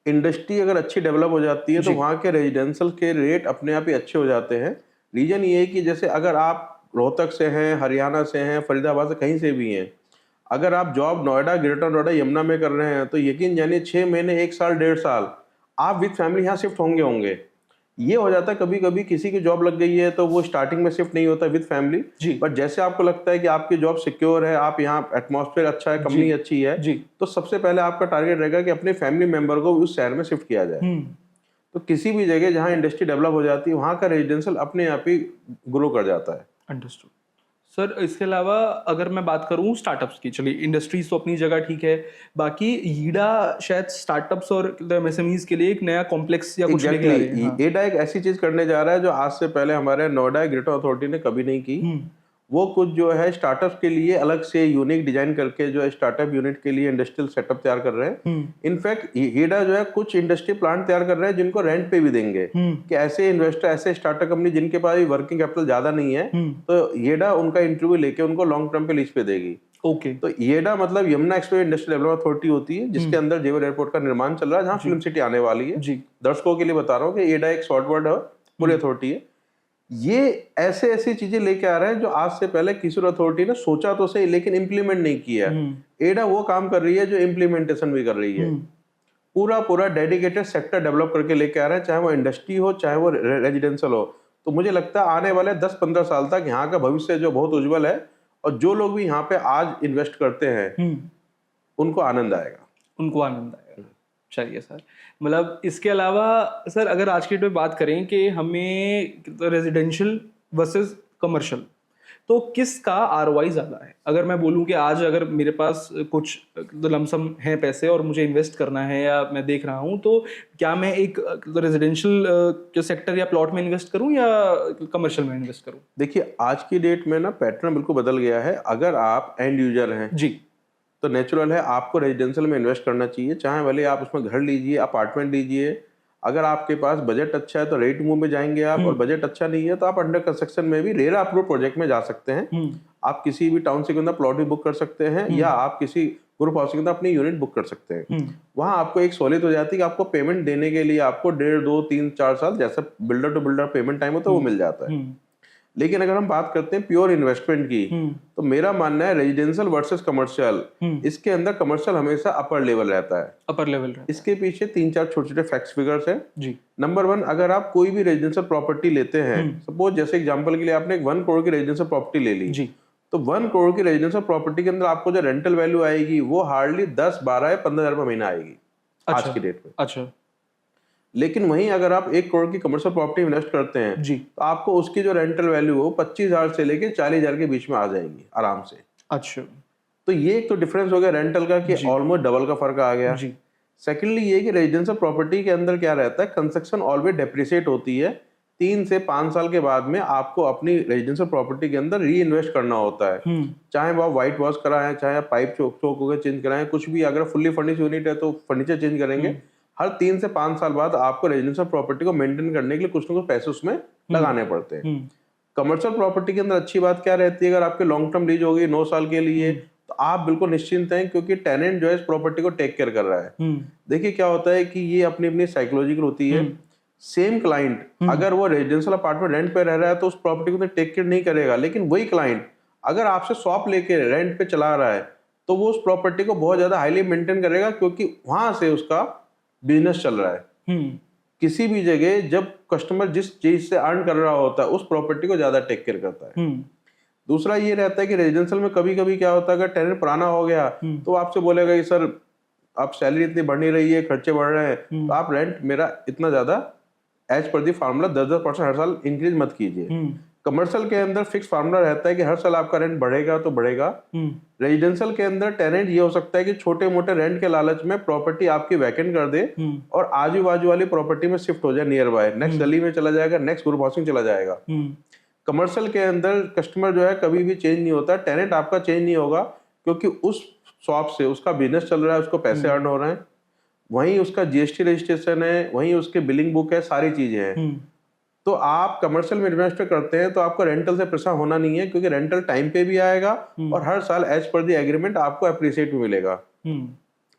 इंडस्ट्री अगर अच्छी डेवलप हो जाती है तो वहाँ के रेजिडेंशियल के रेट अपने आप ही अच्छे हो जाते हैं। रीजन ये है कि जैसे अगर आप रोहतक से हैं, हरियाणा से हैं, फरीदाबाद से कहीं से भी हैं, अगर आप जॉब नोएडा, ग्रेटर नोएडा, यमुना में कर रहे हैं तो यकीन जानिए 6 महीने, 1 साल, 1.5 साल आप विद फैमिली यहाँ शिफ्ट होंगे। ये हो जाता है कभी कभी किसी की जॉब लग गई है तो वो स्टार्टिंग में शिफ्ट नहीं होता विद फैमिली, बट जैसे आपको लगता है कि आपकी जॉब सिक्योर है, आप यहाँ एटमॉस्फेयर अच्छा है, कंपनी अच्छी है, तो सबसे पहले आपका टारगेट रहेगा कि अपने फैमिली मेंबर को उस शहर में शिफ्ट किया जाए। तो किसी भी जगह जहाँ इंडस्ट्री डेवलप हो जाती है वहाँ का रेजिडेंशियल अपने आप ही ग्रो कर जाता है। अंडरस्टूड। सर इसके अलावा अगर मैं बात करूं स्टार्टअप्स की, चलिए इंडस्ट्रीज तो अपनी जगह ठीक है, बाकी ईडा शायद स्टार्टअप्स और एमएसएमईज के लिए एक नया कॉम्प्लेक्स या कुछ लेके आ रहे हैं। ईडा एक ऐसी चीज करने जा रहा है जो आज से पहले हमारे नोएडा ग्रेटर अथॉरिटी ने कभी नहीं की। वो कुछ जो है स्टार्टअप के लिए अलग से यूनिक डिजाइन करके जो है स्टार्टअप यूनिट के लिए इंडस्ट्रियल सेटअप तैयार कर रहे हैं। इनफैक्ट ईडा जो है कुछ इंडस्ट्री प्लांट तैयार कर रहे हैं जिनको रेंट पे भी देंगे कि ऐसे इन्वेस्टर, ऐसे स्टार्टअप कंपनी जिनके पास वर्किंग कैपिटल ज्यादा नहीं है तो ईडा उनका इंटरव्यू लेके उनको लॉन्ग टर्म पे लीज पे देगी। ओके। तो ईडा मतलब Yamuna express industrial development authority होती है जिसके अंदर जेवर एयरपोर्ट का निर्माण चल रहा है, जहाँ फिल्म सिटी आने वाली है। दर्शकों के लिए बता रहा हूँ कि ईडा एक शॉर्ट वर्ड है, पूरी अथॉरिटी है। ये ऐसी चीजें लेके आ रहे हैं जो आज से पहले किसी अथॉरिटी ने सोचा तो सही लेकिन इंप्लीमेंट नहीं किया। एडा वो काम कर रही है जो इंप्लीमेंटेशन भी कर रही है। पूरा डेडिकेटेड सेक्टर डेवलप करके लेके आ रहे हैं, चाहे वो इंडस्ट्री हो चाहे वो रेजिडेंशियल हो। तो मुझे लगता है आने वाले 10-15 साल तक यहाँ का भविष्य जो बहुत उज्जवल है और जो लोग भी यहाँ पे आज इन्वेस्ट करते हैं उनको आनंद आएगा। चलिए सर, मतलब इसके अलावा सर अगर आज की डेट में बात करें कि हमें रेजिडेंशियल वर्सेस कमर्शियल, तो किसका आरओआई ज़्यादा है? अगर मैं बोलूं कि आज अगर मेरे पास कुछ लमसम है पैसे और मुझे इन्वेस्ट करना है या मैं देख रहा हूं, तो क्या मैं एक रेजिडेंशियल के सेक्टर या प्लॉट में इन्वेस्ट करूं या कमर्शियल में इन्वेस्ट करूं? देखिए आज की डेट में ना पैटर्न बिल्कुल बदल गया है। अगर आप एंड यूजर हैं जी तो नेचुरल है आपको रेजिडेंशियल में इन्वेस्ट करना चाहिए, चाहे भले आप उसमें घर लीजिए, अपार्टमेंट लीजिए। अगर आपके पास बजट अच्छा है तो रेडी टू मूव में जाएंगे आप, और बजट अच्छा नहीं है तो आप अंडर कंस्ट्रक्शन में भी रेरा अप्रूव प्रोजेक्ट में जा सकते हैं। आप किसी भी टाउनशिप के अंदर प्लॉट भी बुक कर सकते हैं, या आप किसी ग्रुप हाउसिंग के अंदर अपनी यूनिट बुक कर सकते हैं। वहां आपको एक सहूलियत हो जाती है कि आपको पेमेंट देने के लिए आपको 1.5, 2, 3, 4 साल जैसा builder to builder payment time होता है वो मिल जाता है। लेकिन अगर हम बात करते हैं प्योर इन्वेस्टमेंट की, तो मेरा मानना है रेजिडेंशियल वर्सेस कमर्शियल, इसके अंदर कमर्शियल हमेशा अपर लेवल रहता है। अपर लेवल इसके पीछे 3-4 छोटे छोटे फैक्ट्स फिगर्स हैं जी। नंबर 1, अगर आप कोई भी रेजिडेंशियल प्रॉपर्टी लेते हैं, सपोज जैसे एग्जांपल के लिए आपने एक 1 करोड़ की रेजिडेंशियल प्रॉपर्टी ले ली जी, तो 1 करोड़ की रेजिडेंशियल प्रॉपर्टी के अंदर आपको जो रेंटल वैल्यू आएगी वो हार्डली 10, 12 या 15 हजार महीना आएगी आज की डेट में। अच्छा। लेकिन वहीं अगर आप 1 करोड़ की कमर्शियल प्रॉपर्टी इन्वेस्ट करते हैं जी, तो आपको उसकी जो रेंटल वैल्यू है वो 25,000 से लेके 40,000 के बीच में आ जाएगी आराम से। अच्छा। तो ये एक तो डिफरेंस हो गया रेंटल का कि ऑलमोस्ट डबल का फर्क आ गया। जी, सेकेंडली ये कि रेजिडेंशियल प्रॉपर्टी के अंदर क्या रहता है, कंस्ट्रक्शन ऑलवेज डेप्रिसिएट होती है। 3 से 5 साल के बाद में आपको अपनी रेजिडेंशियल प्रॉपर्टी के अंदर री इन्वेस्ट करना होता है। चाहे वो आप व्हाइट वॉश कराएं, चाहे आप पाइप चौक हो गए चेंज कराएं, कुछ भी। अगर फुल्ली फर्निश यूनिट है तो फर्नीचर चेंज करेंगे। हर 3 से 5 साल बाद आपको रेजिडेंशियल प्रॉपर्टी को मेंटेन करने के लिए कुछ ना कुछ पैसे उसमें लगाने पड़ते हैं। कमर्शियल प्रॉपर्टी के अंदर अच्छी बात क्या रहती है, अगर आपके लॉन्ग टर्म लीज होगी 9 साल के लिए, तो आप बिल्कुल निश्चिंत हैं क्योंकि टेनेंट जो है इस प्रॉपर्टी को टेक केयर कर रहा है। देखिए क्या होता है कि ये अपनी अपनी साइकोलॉजिकल होती है। सेम क्लाइंट अगर वो रेजिडेंशियल अपार्टमेंट रेंट पे रह रहा है तो उस प्रॉपर्टी को तो टेक केयर नहीं करेगा, लेकिन वही क्लाइंट अगर आपसे शॉप लेके रेंट पे चला रहा है तो वो उस प्रॉपर्टी को बहुत ज्यादा हाईली मेंटेन करेगा, क्योंकि वहां से उसका बिजनेस चल रहा है। किसी भी जगह जब कस्टमर जिस चीज से अर्न कर रहा होता है उस प्रॉपर्टी को ज्यादा टेक केयर करता है। दूसरा ये रहता है कि रेजिडेंशियल में कभी कभी क्या होता है, अगर टेनेंट पुराना हो गया तो आपसे बोलेगा कि सर आप सैलरी इतनी बढ़ नहीं रही है, खर्चे बढ़ रहे हैं, तो आप रेंट मेरा इतना ज्यादा एज पर दी फार्मूला 10% हर साल इंक्रीज मत कीजिए। कमर्शियल के अंदर फिक्स फार्मूला रहता है कि हर साल आपका रेंट बढ़ेगा तो बढ़ेगा। रेजिडेंशियल के अंदर टेनेंट ये हो सकता है कि छोटे मोटे रेंट के लालच में प्रॉपर्टी आपकी वैकेंट कर दे और आजू बाजू वाली प्रॉपर्टी में शिफ्ट हो जाए, नियर बाय नेक्स्ट गली में चला जाएगा, नेक्स्ट ग्रुप हाउसिंग चला जाएगा। कमर्शियल के अंदर कस्टमर जो है कभी भी चेंज नहीं होता, टेनेंट आपका चेंज नहीं होगा, क्योंकि उस शॉप से उसका बिजनेस चल रहा है, उसको पैसे अर्न हो रहे हैं, वहीं उसका जीएसटी रजिस्ट्रेशन है, वहीं उसके बिलिंग बुक है, सारी चीजें हैं। तो आप कमर्शियल में इन्वेस्ट करते हैं तो आपको रेंटल से परेशान होना नहीं है, क्योंकि रेंटल टाइम पे भी आएगा और हर साल एज पर दी एग्रीमेंट आपको अप्रिशिएट भी मिलेगा।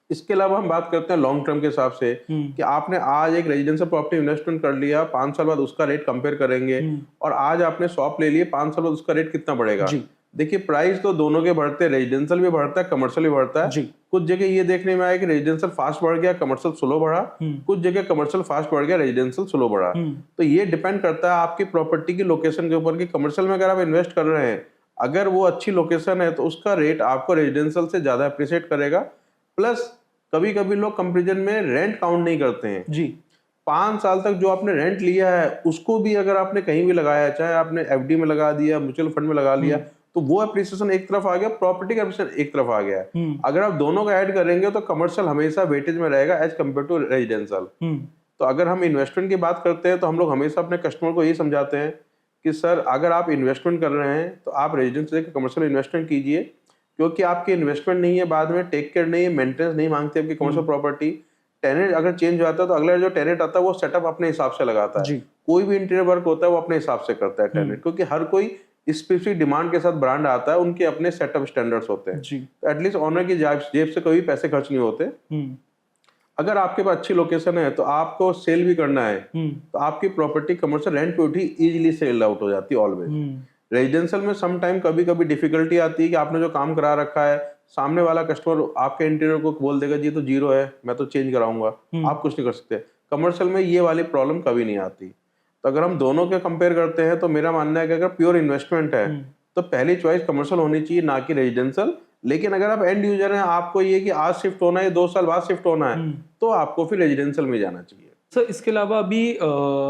इसके अलावा हम बात करते हैं लॉन्ग टर्म के हिसाब से कि आपने आज एक रेजिडेंशियल प्रॉपर्टी इन्वेस्टमेंट कर लिया, 5 साल बाद उसका रेट कंपेयर करेंगे, और आज आपने शॉप ले लिए 5 साल बाद उसका रेट कितना बढ़ेगा। देखिए प्राइस तो दोनों के बढ़ते हैं, रेजिडेंशियल भी बढ़ता है, कमर्शियल भी बढ़ता है। कुछ जगह ये देखने में आया कि रेजिडेंशियल फास्ट बढ़ गया, कमर्शियल स्लो बढ़ा, कुछ जगह कमर्शियल फास्ट बढ़ गया, रेजिडेंशियल स्लो बढ़ा। तो ये डिपेंड करता है आपकी प्रॉपर्टी की लोकेशन के ऊपर कि कमर्शियल में अगर आप इन्वेस्ट कर रहे हैं, अगर वो अच्छी लोकेशन है तो उसका रेट आपको रेजिडेंशियल से ज्यादा अप्रिशिएट करेगा। प्लस कभी कभी लोग कंपेरिजन में रेंट काउंट नहीं करते हैं जी। 5 साल तक जो आपने रेंट लिया है उसको भी अगर आपने कहीं भी लगाया, चाहे आपने एफडी में लगा दिया, म्यूचुअल फंड में लगा लिया, तो वो एप्रिसिएशन एक तरफ आ गया, प्रॉपर्टी का एप्रिसिएशन एक तरफ आ गया। अगर आप दोनों का ऐड करेंगे तो कमर्शियल हमेशा वेटेज में रहेगा एज कम्पेयर टू रेजिडेंशियल। तो अगर हम इन्वेस्टमेंट की बात करते हैं तो हम लोग हमेशा अपने कस्टमर को यही समझाते हैं कि सर अगर आप इन्वेस्टमेंट कर रहे हैं तो आप रेजिडेंशियल से कमर्शियल इन्वेस्टमेंट कीजिए, क्योंकि आपकी इन्वेस्टमेंट नहीं है, बाद में टेक केयर नहीं है, मेंटेनेंस नहीं मांगती आपकी कमर्शियल प्रॉपर्टी। टेनेंट अगर चेंज हो जाता है तो अगला जो टेनेंट आता है वो सेटअप अपने हिसाब से लगाता है। कोई भी इंटीरियर वर्क होता है वो अपने हिसाब से करता है टेनेंट, क्योंकि हर कोई स्पेसिफिक डिमांड के साथ ब्रांड आता है, उनके अपने सेटअप स्टैंडर्ड्स होते हैं। तो एटलीस्ट ओनर की जेब से कभी पैसे खर्च नहीं होते। अगर आपके पास अच्छी लोकेशन है तो आपको सेल भी करना है तो आपकी प्रॉपर्टी कमर्शियल रेंट पे उठी इजीली सेल आउट हो जाती है ऑलवेज। रेजिडेंशियल में सम टाइम कभी कभी डिफिकल्टी आती है कि आपने जो काम करा रखा है, सामने वाला कस्टमर आपके इंटीरियर को बोल देगा जी तो जीरो है, मैं तो चेंज कराऊंगा, आप कुछ नहीं कर सकते। कमर्शियल में ये वाली प्रॉब्लम कभी नहीं आती। तो अगर हम दोनों के कंपेयर करते हैं तो मेरा मानना है कि अगर प्योर इन्वेस्टमेंट है तो पहली चॉइस कमर्शियल होनी चाहिए, ना कि रेजिडेंशियल। लेकिन अगर आप एंड यूजर हैं, आपको ये कि आज शिफ्ट होना है, 2 साल बाद शिफ्ट होना है, तो आपको फिर रेजिडेंशियल में जाना चाहिए। सर इसके अलावा अभी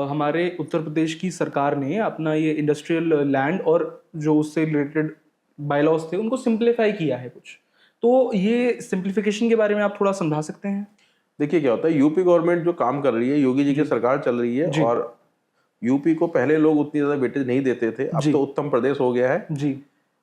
हमारे उत्तर प्रदेश की सरकार ने अपना ये इंडस्ट्रियल लैंड और जो उससे रिलेटेड बायलॉज थे उनको सिंप्लीफाई किया है कुछ, तो ये सिंप्लीफिकेशन के बारे में आप थोड़ा समझा सकते हैं? देखिए क्या होता है, यूपी गवर्नमेंट जो काम कर रही है, योगी जी की सरकार चल रही है, और यूपी को पहले लोग उतनी ज्यादा वेटेज नहीं देते थे, अब तो उत्तम प्रदेश हो गया है जी।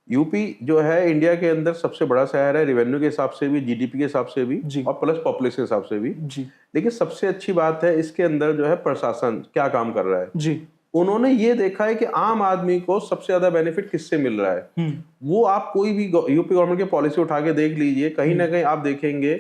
यूपी जो है इंडिया के अंदर सबसे बड़ा शहर है, रेवेन्यू के हिसाब से भी, जीडीपी के हिसाब से भी जी। और प्लस पॉपुलेशन के हिसाब से भी। जी। लेकिन सबसे अच्छी बात है इसके अंदर जो है प्रशासन क्या काम कर रहा है। जी। उन्होंने ये देखा है कि आम आदमी को सबसे ज्यादा बेनिफिट किससे मिल रहा है। वो आप कोई भी यूपी गवर्नमेंट की पॉलिसी उठा के देख लीजिए, कहीं ना कहीं आप देखेंगे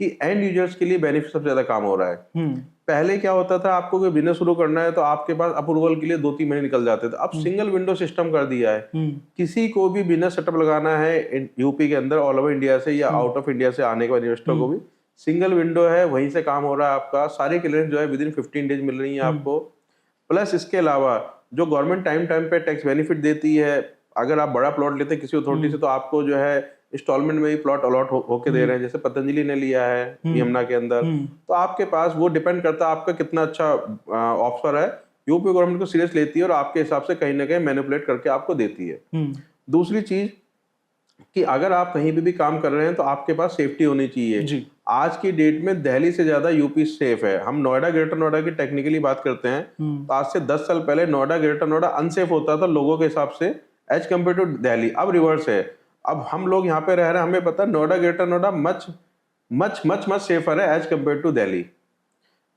कि एंड यूजर्स के लिए बेनिफिट सबसे ज्यादा काम हो रहा है। पहले क्या होता था, आपको कोई बिजनेस शुरू करना है तो आपके पास अप्रूवल के लिए 2-3 महीने निकल जाते थे। अब सिंगल विंडो सिस्टम कर दिया है। किसी को भी बिजनेस सेटअप लगाना है यूपी के अंदर, ऑल ओवर इंडिया से या आउट ऑफ इंडिया से आने के बाद इन्वेस्टर को भी सिंगल विंडो है, वहीं से काम हो रहा है आपका। सारी क्लियरेंस जो है विद इन 15 डेज मिल रही है आपको। प्लस इसके अलावा जो गवर्नमेंट टाइम टाइम पे टैक्स बेनिफिट देती है, अगर आप बड़ा प्लॉट लेते हैं किसी अथॉरिटी से तो आपको जो है इंस्टॉलमेंट में ही प्लॉट अलॉट होके दे रहे हैं। जैसे पतंजलि ने लिया है यमुना के अंदर, तो आपके पास वो डिपेंड करता है आपका कितना अच्छा ऑफर है। यूपी गवर्नमेंट को सीरियस लेती है और आपके हिसाब से कहीं ना कहीं मैनिपुलेट करके आपको देती है। दूसरी चीज कि अगर आप कहीं भी काम कर रहे हैं तो आपके पास सेफ्टी होनी चाहिए। जी। आज की डेट में दिल्ली से ज्यादा यूपी सेफ है। हम नोएडा ग्रेटर नोएडा की टेक्निकली बात करते हैं तो आज से 10 साल पहले नोएडा ग्रेटर नोएडा अनसेफ होता था लोगों के हिसाब से एज कम्पेयर टू दिल्ली। अब रिवर्स है। अब हम लोग यहाँ पे रह रहे हैं, हमें पता है Noida greater Noida much much much much safer है as compare to Delhi.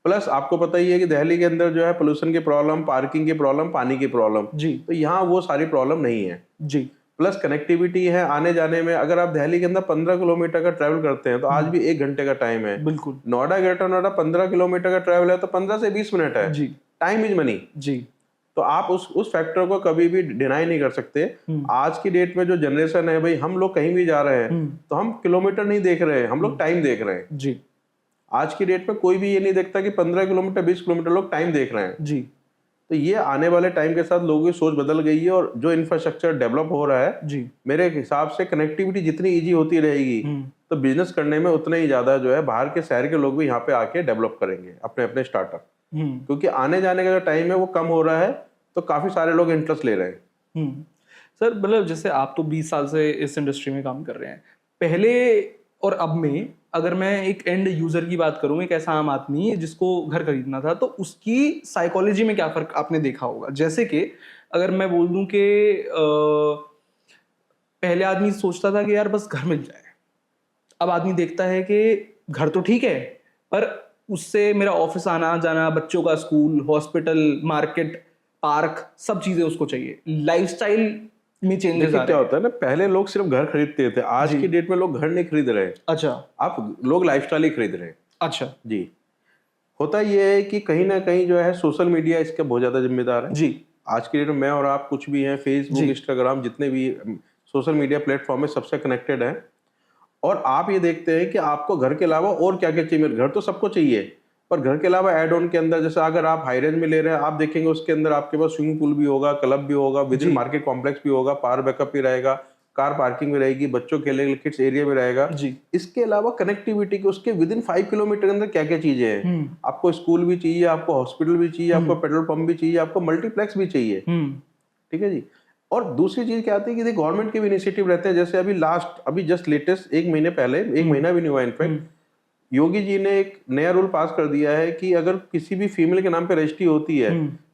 Plus आपको पता ही है कि दिल्ली के अंदर जो है पोल्यूशन की प्रॉब्लम, पार्किंग की प्रॉब्लम, पानी की प्रॉब्लम, जी। तो यहाँ वो सारी प्रॉब्लम नहीं है। जी। प्लस कनेक्टिविटी है आने जाने में। अगर आप दिल्ली के अंदर 15 किलोमीटर का ट्रैवल करते हैं तो आज भी 1 घंटे का टाइम है। बिल्कुल। नोएडा ग्रेटर नोएडा 15 किलोमीटर का ट्रैवल है तो 15 से 20 मिनट है। जी। Time is money. जी। तो आप उस फैक्टर को कभी भी डिनाई नहीं कर सकते। आज की डेट में जो जनरेशन है भाई, हम लोग कहीं भी जा रहे हैं तो हम किलोमीटर नहीं देख रहे हैं, हम लोग टाइम देख रहे हैं। जी। आज की डेट में कोई भी ये नहीं देखता कि 15 किलोमीटर 20 किलोमीटर, लोग टाइम देख रहे हैं। जी। तो ये आने वाले टाइम के साथ लोगों की सोच बदल गई है और जो इंफ्रास्ट्रक्चर डेवलप हो रहा है, जी। मेरे हिसाब से कनेक्टिविटी जितनी इजी होती रहेगी तो बिजनेस करने में उतना ही ज्यादा जो है बाहर के शहर के लोग भी यहाँ पे आके डेवलप करेंगे अपने अपने स्टार्टअप। क्योंकि आने जाने का जो टाइम है वो कम हो रहा है तो काफी सारे लोग इंटरेस्ट ले रहे हैं। सर मतलब जैसे आप तो 20 साल से इस इंडस्ट्री में काम कर रहे हैं, पहले और अब में अगर मैं एक एंड यूजर की बात करूं, एक ऐसा आम आदमी जिसको घर खरीदना था, तो उसकी साइकोलॉजी में क्या फर्क आपने देखा होगा? जैसे कि अगर मैं बोल दूं कि पहले आदमी सोचता था कि यार बस घर मिल जाए, अब आदमी देखता है कि घर तो ठीक है पर उससे मेरा ऑफिस आना जाना, बच्चों का स्कूल, हॉस्पिटल, मार्केट, पार्क, सब चीजें उसको चाहिए। लाइफस्टाइल में चेंजेस आ रहे हैं। क्या होता है ना, पहले लोग सिर्फ घर खरीदते थे, आज की डेट में लोग घर नहीं खरीद रहे हैं। अच्छा। आप लोग लाइफस्टाइल ही खरीद रहे हैं। अच्छा जी। होता ये है कि कहीं ना कहीं जो है सोशल मीडिया इसका बहुत ज्यादा जिम्मेदार है। जी। आज की डेट में मैं और आप कुछ भी हैं, फेसबुक, इंस्टाग्राम, जितने भी सोशल मीडिया प्लेटफॉर्म है सबसे कनेक्टेड है। और आप ये देखते हैं कि आपको घर के अलावा और क्या क्या चाहिए। घर तो सबको चाहिए पर घर के अलावा एड ऑन के अंदर, जैसे अगर आप हाई रेंज में ले रहे हैं, आप देखेंगे उसके अंदर आपके पास स्विमिंग पूल भी होगा, क्लब भी होगा, विद इन मार्केट कॉम्प्लेक्स भी होगा, पावर बैकअप भी रहेगा, कार पार्किंग भी रहेगी, बच्चों खेलने के लिए किड्स एरिया भी रहेगा। जी। इसके अलावा कनेक्टिविटी के उसके विद इन 5 किलोमीटर के अंदर क्या क्या चीजें हैं। आपको स्कूल भी चाहिए, आपको हॉस्पिटल भी चाहिए, आपको पेट्रोल पंप भी चाहिए, आपको मल्टीप्लेक्स भी चाहिए। ठीक है जी। और दूसरी चीज क्या आती है कि गवर्नमेंट के भी इनिशिएटिव रहते हैं। जैसे अभी जस्ट लेटेस्ट 1 महीने पहले, 1 महीना भी नहीं हुआ इनफैक्ट, योगी जी ने एक नया रूल पास कर दिया है कि अगर किसी भी फीमेल के नाम पे रजिस्ट्री होती है,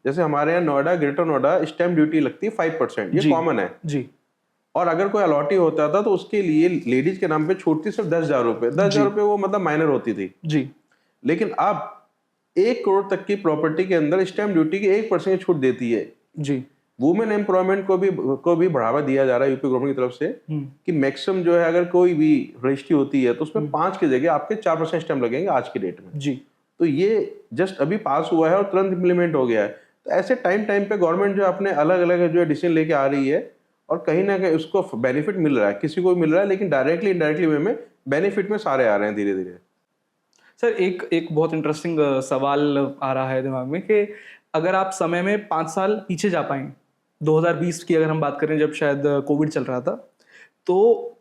जैसे हमारे यहाँ Noida greater Noida stamp duty लगती है 5%, ये कॉमन है जी। और अगर कोई अलॉटी होता था तो उसके लिए लेडीज के नाम पे छूट थी सिर्फ 10,000 रुपए। 10,000 रुपए वो मतलब माइनर होती थी जी। लेकिन अब 1 करोड़ तक की प्रॉपर्टी के अंदर स्टैंप ड्यूटी की 1% की छूट देती है जी। वुमेन एम्प्लॉयमेंट को भी बढ़ावा दिया जा रहा है यूपी गवर्नमेंट की तरफ से कि मैक्सिमम जो है अगर कोई भी रजिस्ट्री होती है तो उसमें 5 की जगह आपके 4% स्टैंप लगेंगे आज की डेट में जी। तो ये जस्ट अभी पास हुआ है और तुरंत इम्प्लीमेंट हो गया है। तो ऐसे टाइम पे गवर्नमेंट जो अपने अलग अलग जो डिसीजन लेके आ रही है और कहीं ना कहीं उसको बेनिफिट मिल रहा है, किसी को मिल रहा है, लेकिन डायरेक्टली इनडायरेक्टली वे में बेनिफिट में सारे आ रहे हैं धीरे धीरे। सर एक बहुत इंटरेस्टिंग सवाल आ रहा है दिमाग में कि अगर आप समय में 5 साल पीछे जा पाएं, 2020 की अगर हम बात करें जब शायद कोविड चल रहा था, तो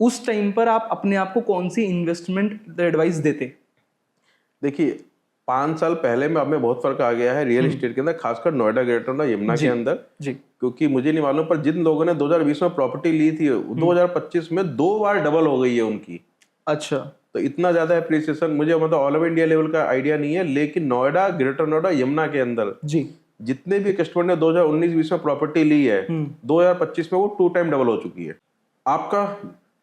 उस टाइम पर आप अपने आप को कौन सी इन्वेस्टमेंट एडवाइस देते? देखिए 5 साल पहले में अब में बहुत फर्क आ गया है रियल एस्टेट के अंदर, खासकर नोएडा ग्रेटर नोएडा यमुना के अंदर जी। क्योंकि मुझे नहीं मालूम पर जिन लोगों ने 2020 में प्रॉपर्टी ली थी 2025 में 2 बार डबल हो गई है उनकी। अच्छा। तो इतना ज्यादा एप्रिसिएशन मुझे मतलब ऑल ओवर इंडिया लेवल का आइडिया नहीं है, लेकिन नोएडा ग्रेटर नोएडा यमुना के अंदर जी जितने भी कस्टमर ने 2019-20 में प्रॉपर्टी ली है, 2025 में वो 2 टाइम डबल हो चुकी है। आपका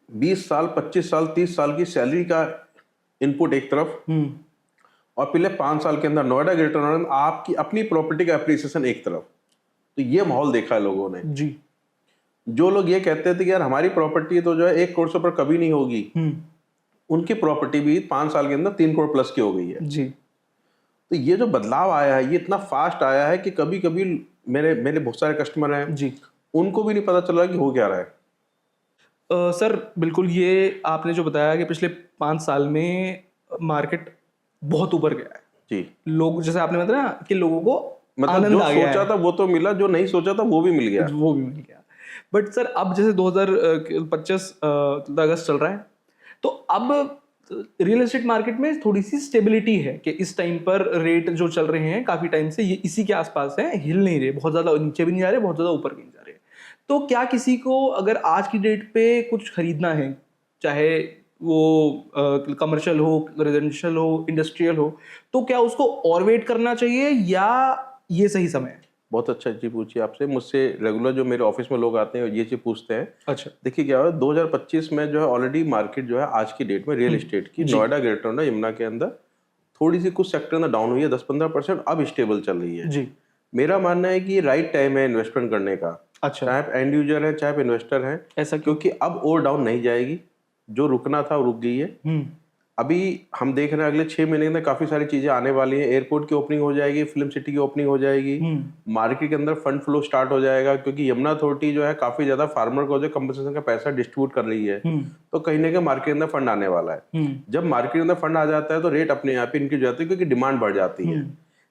20 साल, 25 साल, 30 साल की सैलरी का इनपुट एक तरफ, और पिछले 5 साल के अंदर नोएडा, ग्रेटर नोएडा में आपकी अपनी प्रॉपर्टी का एप्रिसिएशन एक तरफ। तो ये माहौल देखा है लोगों ने जी। जो लोग ये कहते थे कि यार हमारी प्रॉपर्टी तो जो है 1 करोड़ से ऊपर कभी नहीं होगी, उनकी प्रॉपर्टी भी 5 साल के अंदर 3 करोड़ प्लस की हो गई है जी। तो ये जो बदलाव आया है ये इतना फास्ट आया है कि कभी कभी मेरे बहुत सारे कस्टमर हैं जी, उनको भी नहीं पता चल रहा कि हो क्या रहा है। सर बिल्कुल, ये आपने जो बताया कि पिछले 5 साल में मार्केट बहुत ऊपर गया है जी, लोग, जैसे आपने बताया ना कि लोगों को मतलब आनंद जो आ गया सोचा है, था वो तो मिला, जो नहीं सोचा था वो भी मिल गया। वो भी मिल गया। बट सर अब जैसे 2025 अगस्त चल रहा है, तो अब रियल एस्टेट मार्केट में थोड़ी सी स्टेबिलिटी है कि इस टाइम पर रेट जो चल रहे हैं काफी टाइम से ये इसी के आसपास हैं, हिल नहीं रहे, बहुत ज्यादा नीचे भी नहीं जा रहे, बहुत ज्यादा ऊपर भी नहीं जा रहे। तो क्या किसी को अगर आज की डेट पे कुछ खरीदना है, चाहे वो कमर्शियल हो, रेजिडेंशियल हो, इंडस्ट्रियल हो, तो क्या उसको और वेट करना चाहिए या ये सही समय है? बहुत अच्छा चीज पूछी आपसे। मुझसे रेगुलर जो मेरे ऑफिस में लोग आते हैं ये चीज पूछते हैं। अच्छा। देखिए क्या हुआ, 2025 में जो है ऑलरेडी मार्केट जो है आज की डेट में रियल एस्टेट की नोएडा, ग्रेटर नोएडा, यमुना के अंदर थोड़ी सी कुछ सेक्टर में डाउन हुई है 10-15%, अब स्टेबल चल रही है। जी। मेरा मानना है कि ये राइट टाइम है इन्वेस्टमेंट करने का। अच्छा, चाहे आप एंड यूजर है चाहे आप इन्वेस्टर हैं, ऐसा क्यों? क्योंकि अब और डाउन नहीं जाएगी, जो रुकना था वो रुक गई है। अभी हम देख रहे हैं अगले 6 महीने में काफी सारी चीजें आने वाली हैं। एयरपोर्ट की ओपनिंग हो जाएगी, फिल्म सिटी की ओपनिंग हो जाएगी, मार्केट के अंदर फंड फ्लो स्टार्ट हो जाएगा, क्योंकि यमुना अथॉरिटी जो है काफी ज्यादा फार्मर को जो कंपनसेशन का पैसा डिस्ट्रीब्यूट कर रही है, तो कहीं ना कहीं मार्केट के अंदर फंड आने वाला है। जब मार्केट के अंदर फंड आ जाता है तो रेट अपने आप ही इंक्रीज हो जाती है, क्योंकि डिमांड बढ़ जाती है।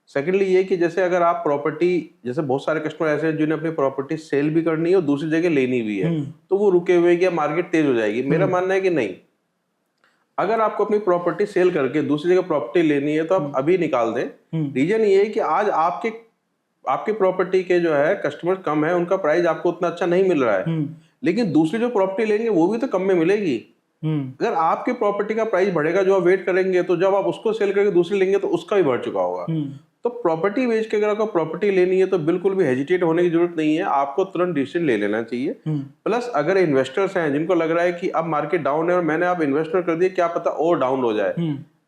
सेकेंडली ये कि जैसे अगर आप प्रॉपर्टी, जैसे बहुत सारे कस्टमर ऐसे हैं जिन्हें अपनी प्रॉपर्टी सेल भी करनी है और दूसरी जगह लेनी भी है, तो वो रुके हुए कि मार्केट तेज हो जाएगी। मेरा मानना है कि नहीं, अगर आपको अपनी प्रॉपर्टी सेल करके दूसरी जगह प्रॉपर्टी लेनी है तो आप अभी निकाल दें। रीजन ये है कि आज आपके प्रॉपर्टी के जो है कस्टमर कम है, उनका प्राइस आपको उतना अच्छा नहीं मिल रहा है, लेकिन दूसरी जो प्रॉपर्टी लेंगे वो भी तो कम में मिलेगी। अगर आपके प्रॉपर्टी का प्राइस बढ़ेगा, जो आप वेट करेंगे, तो जब आप उसको सेल करके दूसरी लेंगे तो उसका भी बढ़ चुका होगा। तो प्रॉपर्टी बेच के अगर आपको प्रॉपर्टी लेनी है तो बिल्कुल भी हेजिटेट होने की जरूरत नहीं है, आपको तुरंत डिसीजन ले लेना चाहिए। प्लस अगर इन्वेस्टर्स हैं जिनको लग रहा है कि अब मार्केट डाउन है और मैंने आप इन्वेस्टमेंट कर दिया, क्या पता और डाउन हो जाए,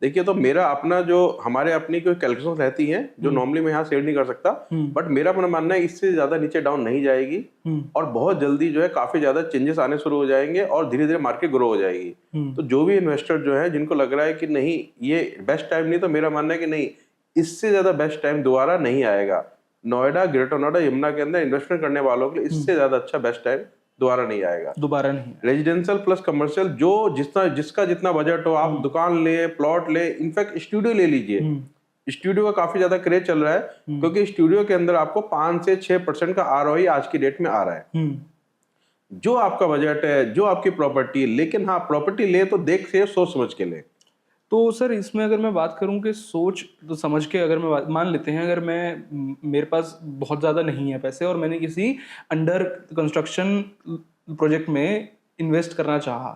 देखिए, तो मेरा अपना जो हमारे अपनी कोई कैलकुलेशन रहती है जो नॉर्मली मैं यहाँ शेयर नहीं कर सकता, बट मेरा अपना मानना है इससे ज्यादा नीचे डाउन नहीं जाएगी और बहुत जल्दी जो है काफी ज्यादा चेंजेस आने शुरू हो जाएंगे और धीरे धीरे मार्केट ग्रो हो जाएगी। तो जो भी इन्वेस्टर जो है जिनको लग रहा है कि नहीं ये बेस्ट टाइम नहीं, तो मेरा मानना है कि नहीं, इससे ज्यादा बेस्ट टाइम दोबारा नहीं आएगा। नोएडा, ग्रेटर नोएडा, यमुना के अंदर इन्वेस्टमेंट करने वालों के लिए इससे ज्यादा अच्छा बेस्ट टाइम दोबारा नहीं आएगा। दोबारा नहीं। रेजिडेंशियल प्लस कमर्शियल, जो जिसका जितना बजट हो, आप दुकान ले, प्लॉट ले, इनफैक्ट स्टूडियो ले लीजिए। स्टूडियो का काफी ज्यादा क्रेज चल रहा है, क्योंकि स्टूडियो के अंदर आपको 5 से 6% का आरओई आज की डेट में आ रहा है। जो आपका बजट है, जो आपकी प्रॉपर्टी, लेकिन हाँ, प्रॉपर्टी ले तो देख से सोच समझ के ले। तो सर इसमें अगर मैं बात करूं कि सोच तो समझ के, अगर मैं मान लेते हैं, अगर मेरे पास बहुत ज़्यादा नहीं है पैसे और मैंने किसी अंडर कंस्ट्रक्शन प्रोजेक्ट में इन्वेस्ट करना चाहा,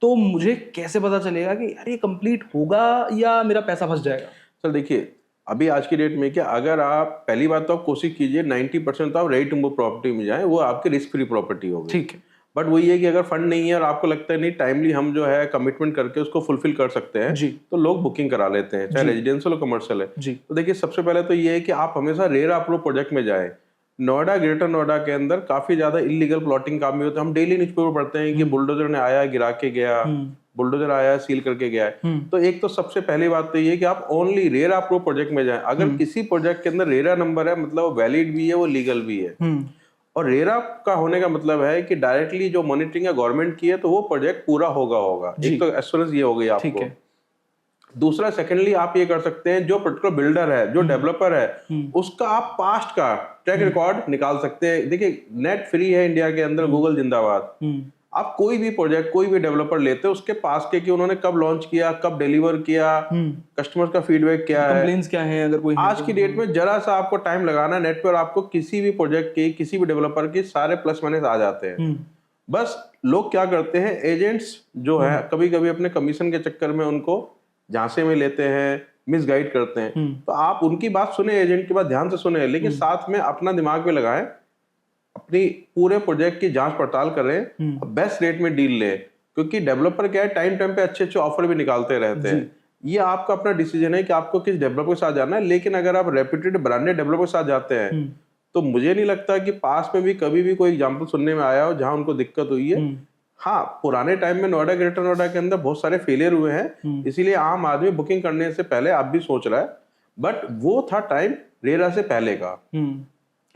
तो मुझे कैसे पता चलेगा कि यार ये कंप्लीट होगा या मेरा पैसा फंस जाएगा? सर देखिए, अभी आज की डेट में क्या, अगर आप पहली बात तो आप कोशिश कीजिए 90% तो आप रेडी टू मूव प्रॉपर्टी में जाएं, वो आपकी रिस्क फ्री प्रॉपर्टी होगी। ठीक है। बट वही है कि अगर फंड नहीं है और आपको लगता है नहीं टाइमली हम जो है कमिटमेंट करके उसको फुलफिल कर सकते हैं जी, तो लोग बुकिंग करा लेते हैं, चाहे रेजिडेंशियल हो कमर्शियल है जी। तो देखिए, सबसे पहले तो ये है कि आप हमेशा रेरा अप्रूव प्रोजेक्ट में जाएं। नोएडा, ग्रेटर नोएडा के अंदर काफी ज्यादा इलीगल प्लॉटिंग काम भी होता है। हम डेली न्यूज़पेपर पढ़ते हैं कि बुलडोजर ने आया, गिरा के गया, बुलडोजर आया, सील करके गया है। तो एक तो सबसे पहली बात तो ये है कि आप ओनली रेरा अप्रूव प्रोजेक्ट में जाएं। अगर किसी प्रोजेक्ट के अंदर रेरा नंबर है, मतलब वो वैलिड भी है, वो लीगल भी है। और रेरा का होने का मतलब है कि डायरेक्टली जो मॉनिटरिंग है गवर्नमेंट की है, तो वो प्रोजेक्ट पूरा होगा। एक तो एश्योरेंस ये हो गई आपको। दूसरा, सेकेंडली आप ये कर सकते हैं, जो पर्टिकुलर बिल्डर है, जो डेवलपर है, उसका आप पास्ट का ट्रैक रिकॉर्ड निकाल सकते हैं। देखिए, नेट फ्री है इंडिया के अंदर, गूगल जिंदाबाद। आप कोई भी प्रोजेक्ट, कोई भी डेवलपर लेते हैं, उसके पास के कि उन्होंने कब लॉन्च किया, कब डिलीवर किया, कस्टमर्स का फीडबैक क्या है, कंप्लेंट्स क्या है, अगर कोई आज की डेट में जरा सा आपको टाइम लगाना, नेट पर आपको किसी भी प्रोजेक्ट की, किसी भी डेवलपर की सारे प्लस माइनस आ जाते हैं। बस लोग क्या करते हैं, एजेंट्स जो है कभी कभी अपने कमीशन के चक्कर में उनको झांसे में लेते हैं, मिसगाइड करते हैं। तो आप उनकी बात सुने, एजेंट की बात ध्यान से सुने, लेकिन साथ में अपना दिमाग भी लगाएं, अपनी पूरे प्रोजेक्ट की जांच पड़ताल करें, बेस्ट रेट में डील लें, क्योंकि डेवलपर क्या है, टाइम टाइम पे अच्छे अच्छे ऑफर भी निकालते रहते हैं। ये आपका अपना डिसीजन है कि आपको किस डेवलपर के साथ जाना है। लेकिन अगर आप रेप्यूटेड ब्रांडेड डेवलपर के साथ जाते हैं तो मुझे नहीं लगता कि पास में भी कभी भी कोई एग्जांपल सुनने में आया हो जहां उनको दिक्कत हुई है। हाँ, पुराने टाइम में नोएडा, ग्रेटर नोएडा के अंदर बहुत सारे फेलियर हुए हैं, इसीलिए आम आदमी बुकिंग करने से पहले आप भी सोच रहा है, बट वो था टाइम रेरा से पहले का।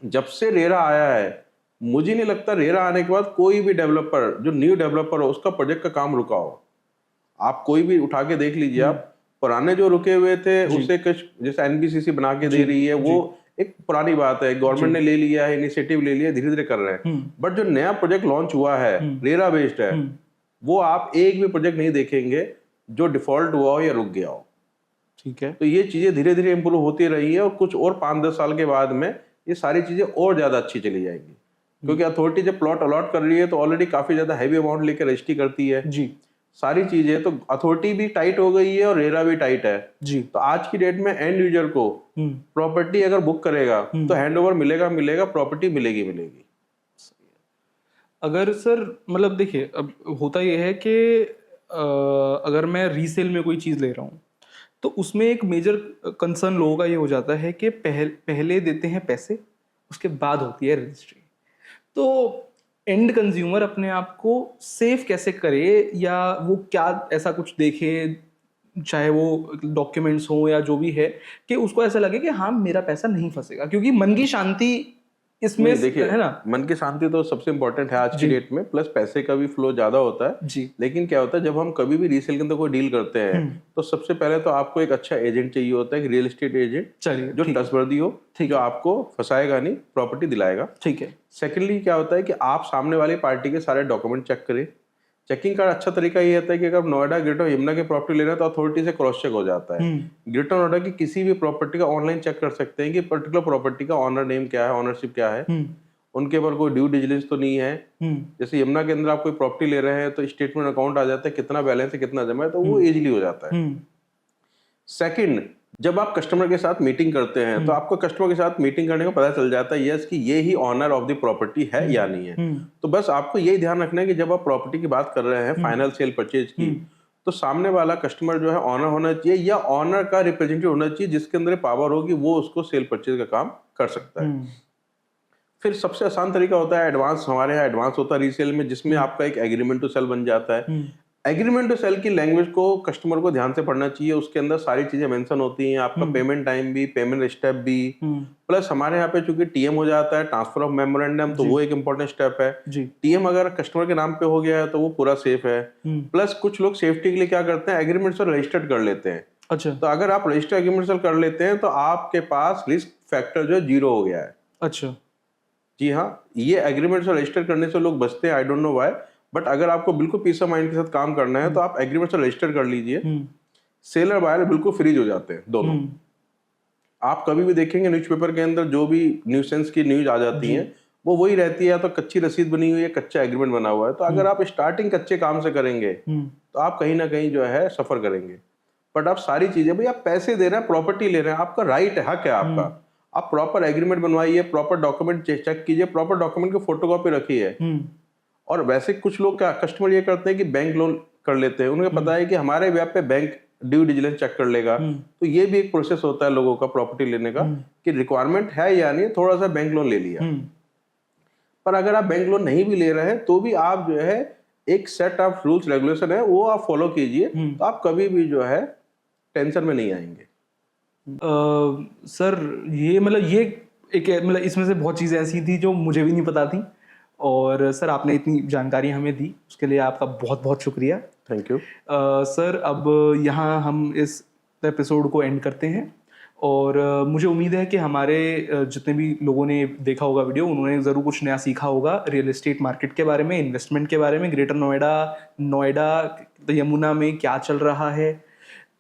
जब से रेरा आया है, मुझे नहीं लगता रेरा आने के बाद कोई भी डेवलपर, जो न्यू डेवलपर हो, उसका प्रोजेक्ट का काम रुका हो। आप कोई भी उठा के देख लीजिए, आप पुराने जो रुके हुए थे उसे कुछ जैसे एनबीसीसी बना के दे रही है, वो एक पुरानी बात है, गवर्नमेंट ने ले लिया है, इनिशिएटिव ले लिया, धीरे धीरे कर रहे हैं। बट जो नया प्रोजेक्ट लॉन्च हुआ है, रेरा बेस्ड है, वो आप एक भी प्रोजेक्ट नहीं देखेंगे जो डिफॉल्ट हुआ हो या रुक गया हो। ठीक है। तो ये चीजें धीरे धीरे इंप्रूव होती रही है और कुछ और 5-10 साल के बाद में ये सारी चीजें और ज्यादा अच्छी चली जाएंगी, क्योंकि अथॉरिटी जब प्लॉट अलॉट कर रही है तो ऑलरेडी काफी ज्यादा हैवी अमाउंट लेकर रजिस्ट्री करती है जी। सारी चीजें, तो अथॉरिटी भी टाइट हो गई है और रेरा भी टाइट है जी। तो आज की डेट में एंड यूजर को प्रॉपर्टी अगर बुक करेगा तो हैंडओवर मिलेगा, प्रॉपर्टी मिलेगी। अगर सर मतलब देखिए, अब होता यह है कि अगर मैं रीसेल में कोई चीज़ ले रहा हूँ तो उसमें एक मेजर कंसर्न लोगों का ये हो जाता है कि पहले देते हैं पैसे, उसके बाद होती है रजिस्ट्री। तो एंड कंज्यूमर अपने आप को सेफ कैसे करे, या वो क्या ऐसा कुछ देखे, चाहे वो डॉक्यूमेंट्स हो या जो भी है, कि उसको ऐसा लगे कि हाँ मेरा पैसा नहीं फंसेगा, क्योंकि मन की शांति इसमें देखिए है ना। मन की शांति तो सबसे इंपॉर्टेंट है आज की डेट में, प्लस पैसे का भी फ्लो ज्यादा होता है जी। लेकिन क्या होता है, जब हम कभी भी रीसेल के अंदर कोई डील करते हैं तो सबसे पहले तो आपको एक अच्छा एजेंट चाहिए होता है, रियल एस्टेट एजेंट, चलिए जो ट्रस्टवर्दी हो, जो आपको फंसाएगा नहीं, प्रॉपर्टी दिलाएगा। ठीक है। सेकेंडली क्या होता है कि आप सामने वाली पार्टी के सारे डॉक्यूमेंट चेक करें। चेकिंग का अच्छा तरीका ये होता है कि अगर नोएडा, ग्रेटर यमुना की प्रॉपर्टी ले रहे हैं तो अथॉरिटी से क्रॉस चेक हो जाता है। ग्रेटर नोएडा की किसी भी प्रॉपर्टी का ऑनलाइन चेक कर सकते हैं कि पर्टिकुलर प्रॉपर्टी का ऑनर नेम क्या है, ऑनरशिप क्या है, उनके ऊपर कोई ड्यू डिलिजेंस तो नहीं है। जैसे यमुना के अंदर आप कोई प्रॉपर्टी ले रहे हैं तो स्टेटमेंट अकाउंट आ जाता है, कितना बैलेंस है, कितना जमा है, तो वो इजीली हो जाता है। सेकंड, जब आप कस्टमर के साथ मीटिंग करते हैं तो आपको कस्टमर के साथ मीटिंग करने को पता चल जाता है यस कि ये ही ऑनर ऑफ द प्रॉपर्टी है या नहीं है। तो बस आपको यही ध्यान रखना है कि जब आप प्रॉपर्टी की बात कर रहे हैं, फाइनल सेल परचेज की, तो सामने वाला कस्टमर जो है ऑनर होना चाहिए या ऑनर का रिप्रेजेंटेटिव होना चाहिए, जिसके अंदर पावर होगी, वो उसको सेल परचेज का काम कर सकता है। फिर सबसे आसान तरीका होता है एडवांस। हमारे यहाँ एडवांस होता है रीसेल में, जिसमें आपका एक एग्रीमेंट टू सेल बन जाता है। एग्रीमेंट टू सेल की लैंग्वेज को कस्टमर को ध्यान से पढ़ना चाहिए, उसके अंदर सारी चीजें मेंशन होती हैं, आपका पेमेंट टाइम भी, पेमेंट स्टेप भी, प्लस हमारे यहाँ पे चूंकि टीएम हो जाता है, ट्रांसफर ऑफ मेमोरेंडम, तो वो एक इंपॉर्टेंट स्टेप है। टीएम अगर कस्टमर के नाम पे हो गया है तो वो पूरा सेफ है। प्लस कुछ लोग सेफ्टी के लिए क्या करते हैं, एग्रीमेंट से रजिस्टर्ड कर लेते हैं। अच्छा। तो अगर आप रजिस्टर एग्रीमेंट से कर लेते हैं तो आपके पास रिस्क फैक्टर जो है 0 हो गया है। अच्छा। जी हाँ, ये एग्रीमेंट से रजिस्टर करने से लोग बचते हैं, I don't know why, but अगर आपको बिल्कुल पीस ऑफ माइंड के साथ काम करना है तो आप एग्रीमेंट से रजिस्टर कर लीजिए। सेलर बायर बिल्कुल फ्रीज हो जाते हैं दोनों। आप कभी भी देखेंगे न्यूज़पेपर के अंदर जो भी न्यूसेंस की न्यूज आ जाती है वो वही रहती है, या तो कच्ची रसीद बनी हुई है, कच्चा एग्रीमेंट बना हुआ है। तो अगर आप स्टार्टिंग कच्चे काम से करेंगे तो आप कहीं ना कहीं जो है सफर करेंगे। बट आप सारी चीजें, भाई आप पैसे दे रहे हैं, प्रॉपर्टी ले रहे हैं, आपका राइट है, हक है आपका, आप प्रॉपर एग्रीमेंट बनवाइए, प्रॉपर डॉक्यूमेंट चेक कीजिए, प्रॉपर डॉक्यूमेंट की फोटोकॉपी रखिए। और वैसे कुछ लोग क्या कस्टमर ये करते हैं कि बैंक लोन कर लेते हैं, उन्हें पता है कि हमारे व्याप पे बैंक ड्यू डिलिजेंस चेक कर लेगा। तो ये भी एक प्रोसेस होता है लोगों का प्रॉपर्टी लेने का, कि रिक्वायरमेंट है या नहीं, थोड़ा सा बैंक लोन ले लिया। पर अगर आप बैंक लोन नहीं भी ले रहे हैं तो भी आप जो है एक सेट ऑफ रूल्स रेगुलेशन है वो आप फॉलो कीजिए, तो आप कभी भी जो है टेंशन में नहीं आएंगे। सर ये मतलब ये एक मतलब इसमें से बहुत चीज़ें ऐसी थी जो मुझे भी नहीं पता थी, और सर आपने इतनी जानकारी हमें दी, उसके लिए आपका बहुत बहुत शुक्रिया। Thank you. सर अब यहाँ हम इस एपिसोड को एंड करते हैं, और मुझे उम्मीद है कि हमारे जितने भी लोगों ने देखा होगा वीडियो, उन्होंने ज़रूर कुछ नया सीखा होगा रियल एस्टेट मार्केट के बारे में, इन्वेस्टमेंट के बारे में, ग्रेटर नोएडा यमुना में क्या चल रहा है,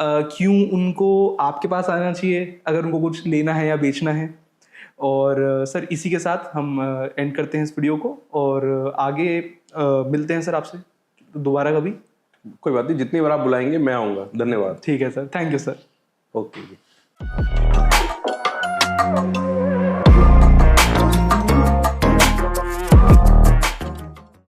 क्यों उनको आपके पास आना चाहिए अगर उनको कुछ लेना है या बेचना है। और सर इसी के साथ हम एंड करते हैं इस वीडियो को, और आगे मिलते हैं सर आपसे दोबारा कभी। कोई बात नहीं, जितनी बार आप बुलाएंगे मैं आऊँगा। धन्यवाद। ठीक है sir, thank you sir. Okay ji.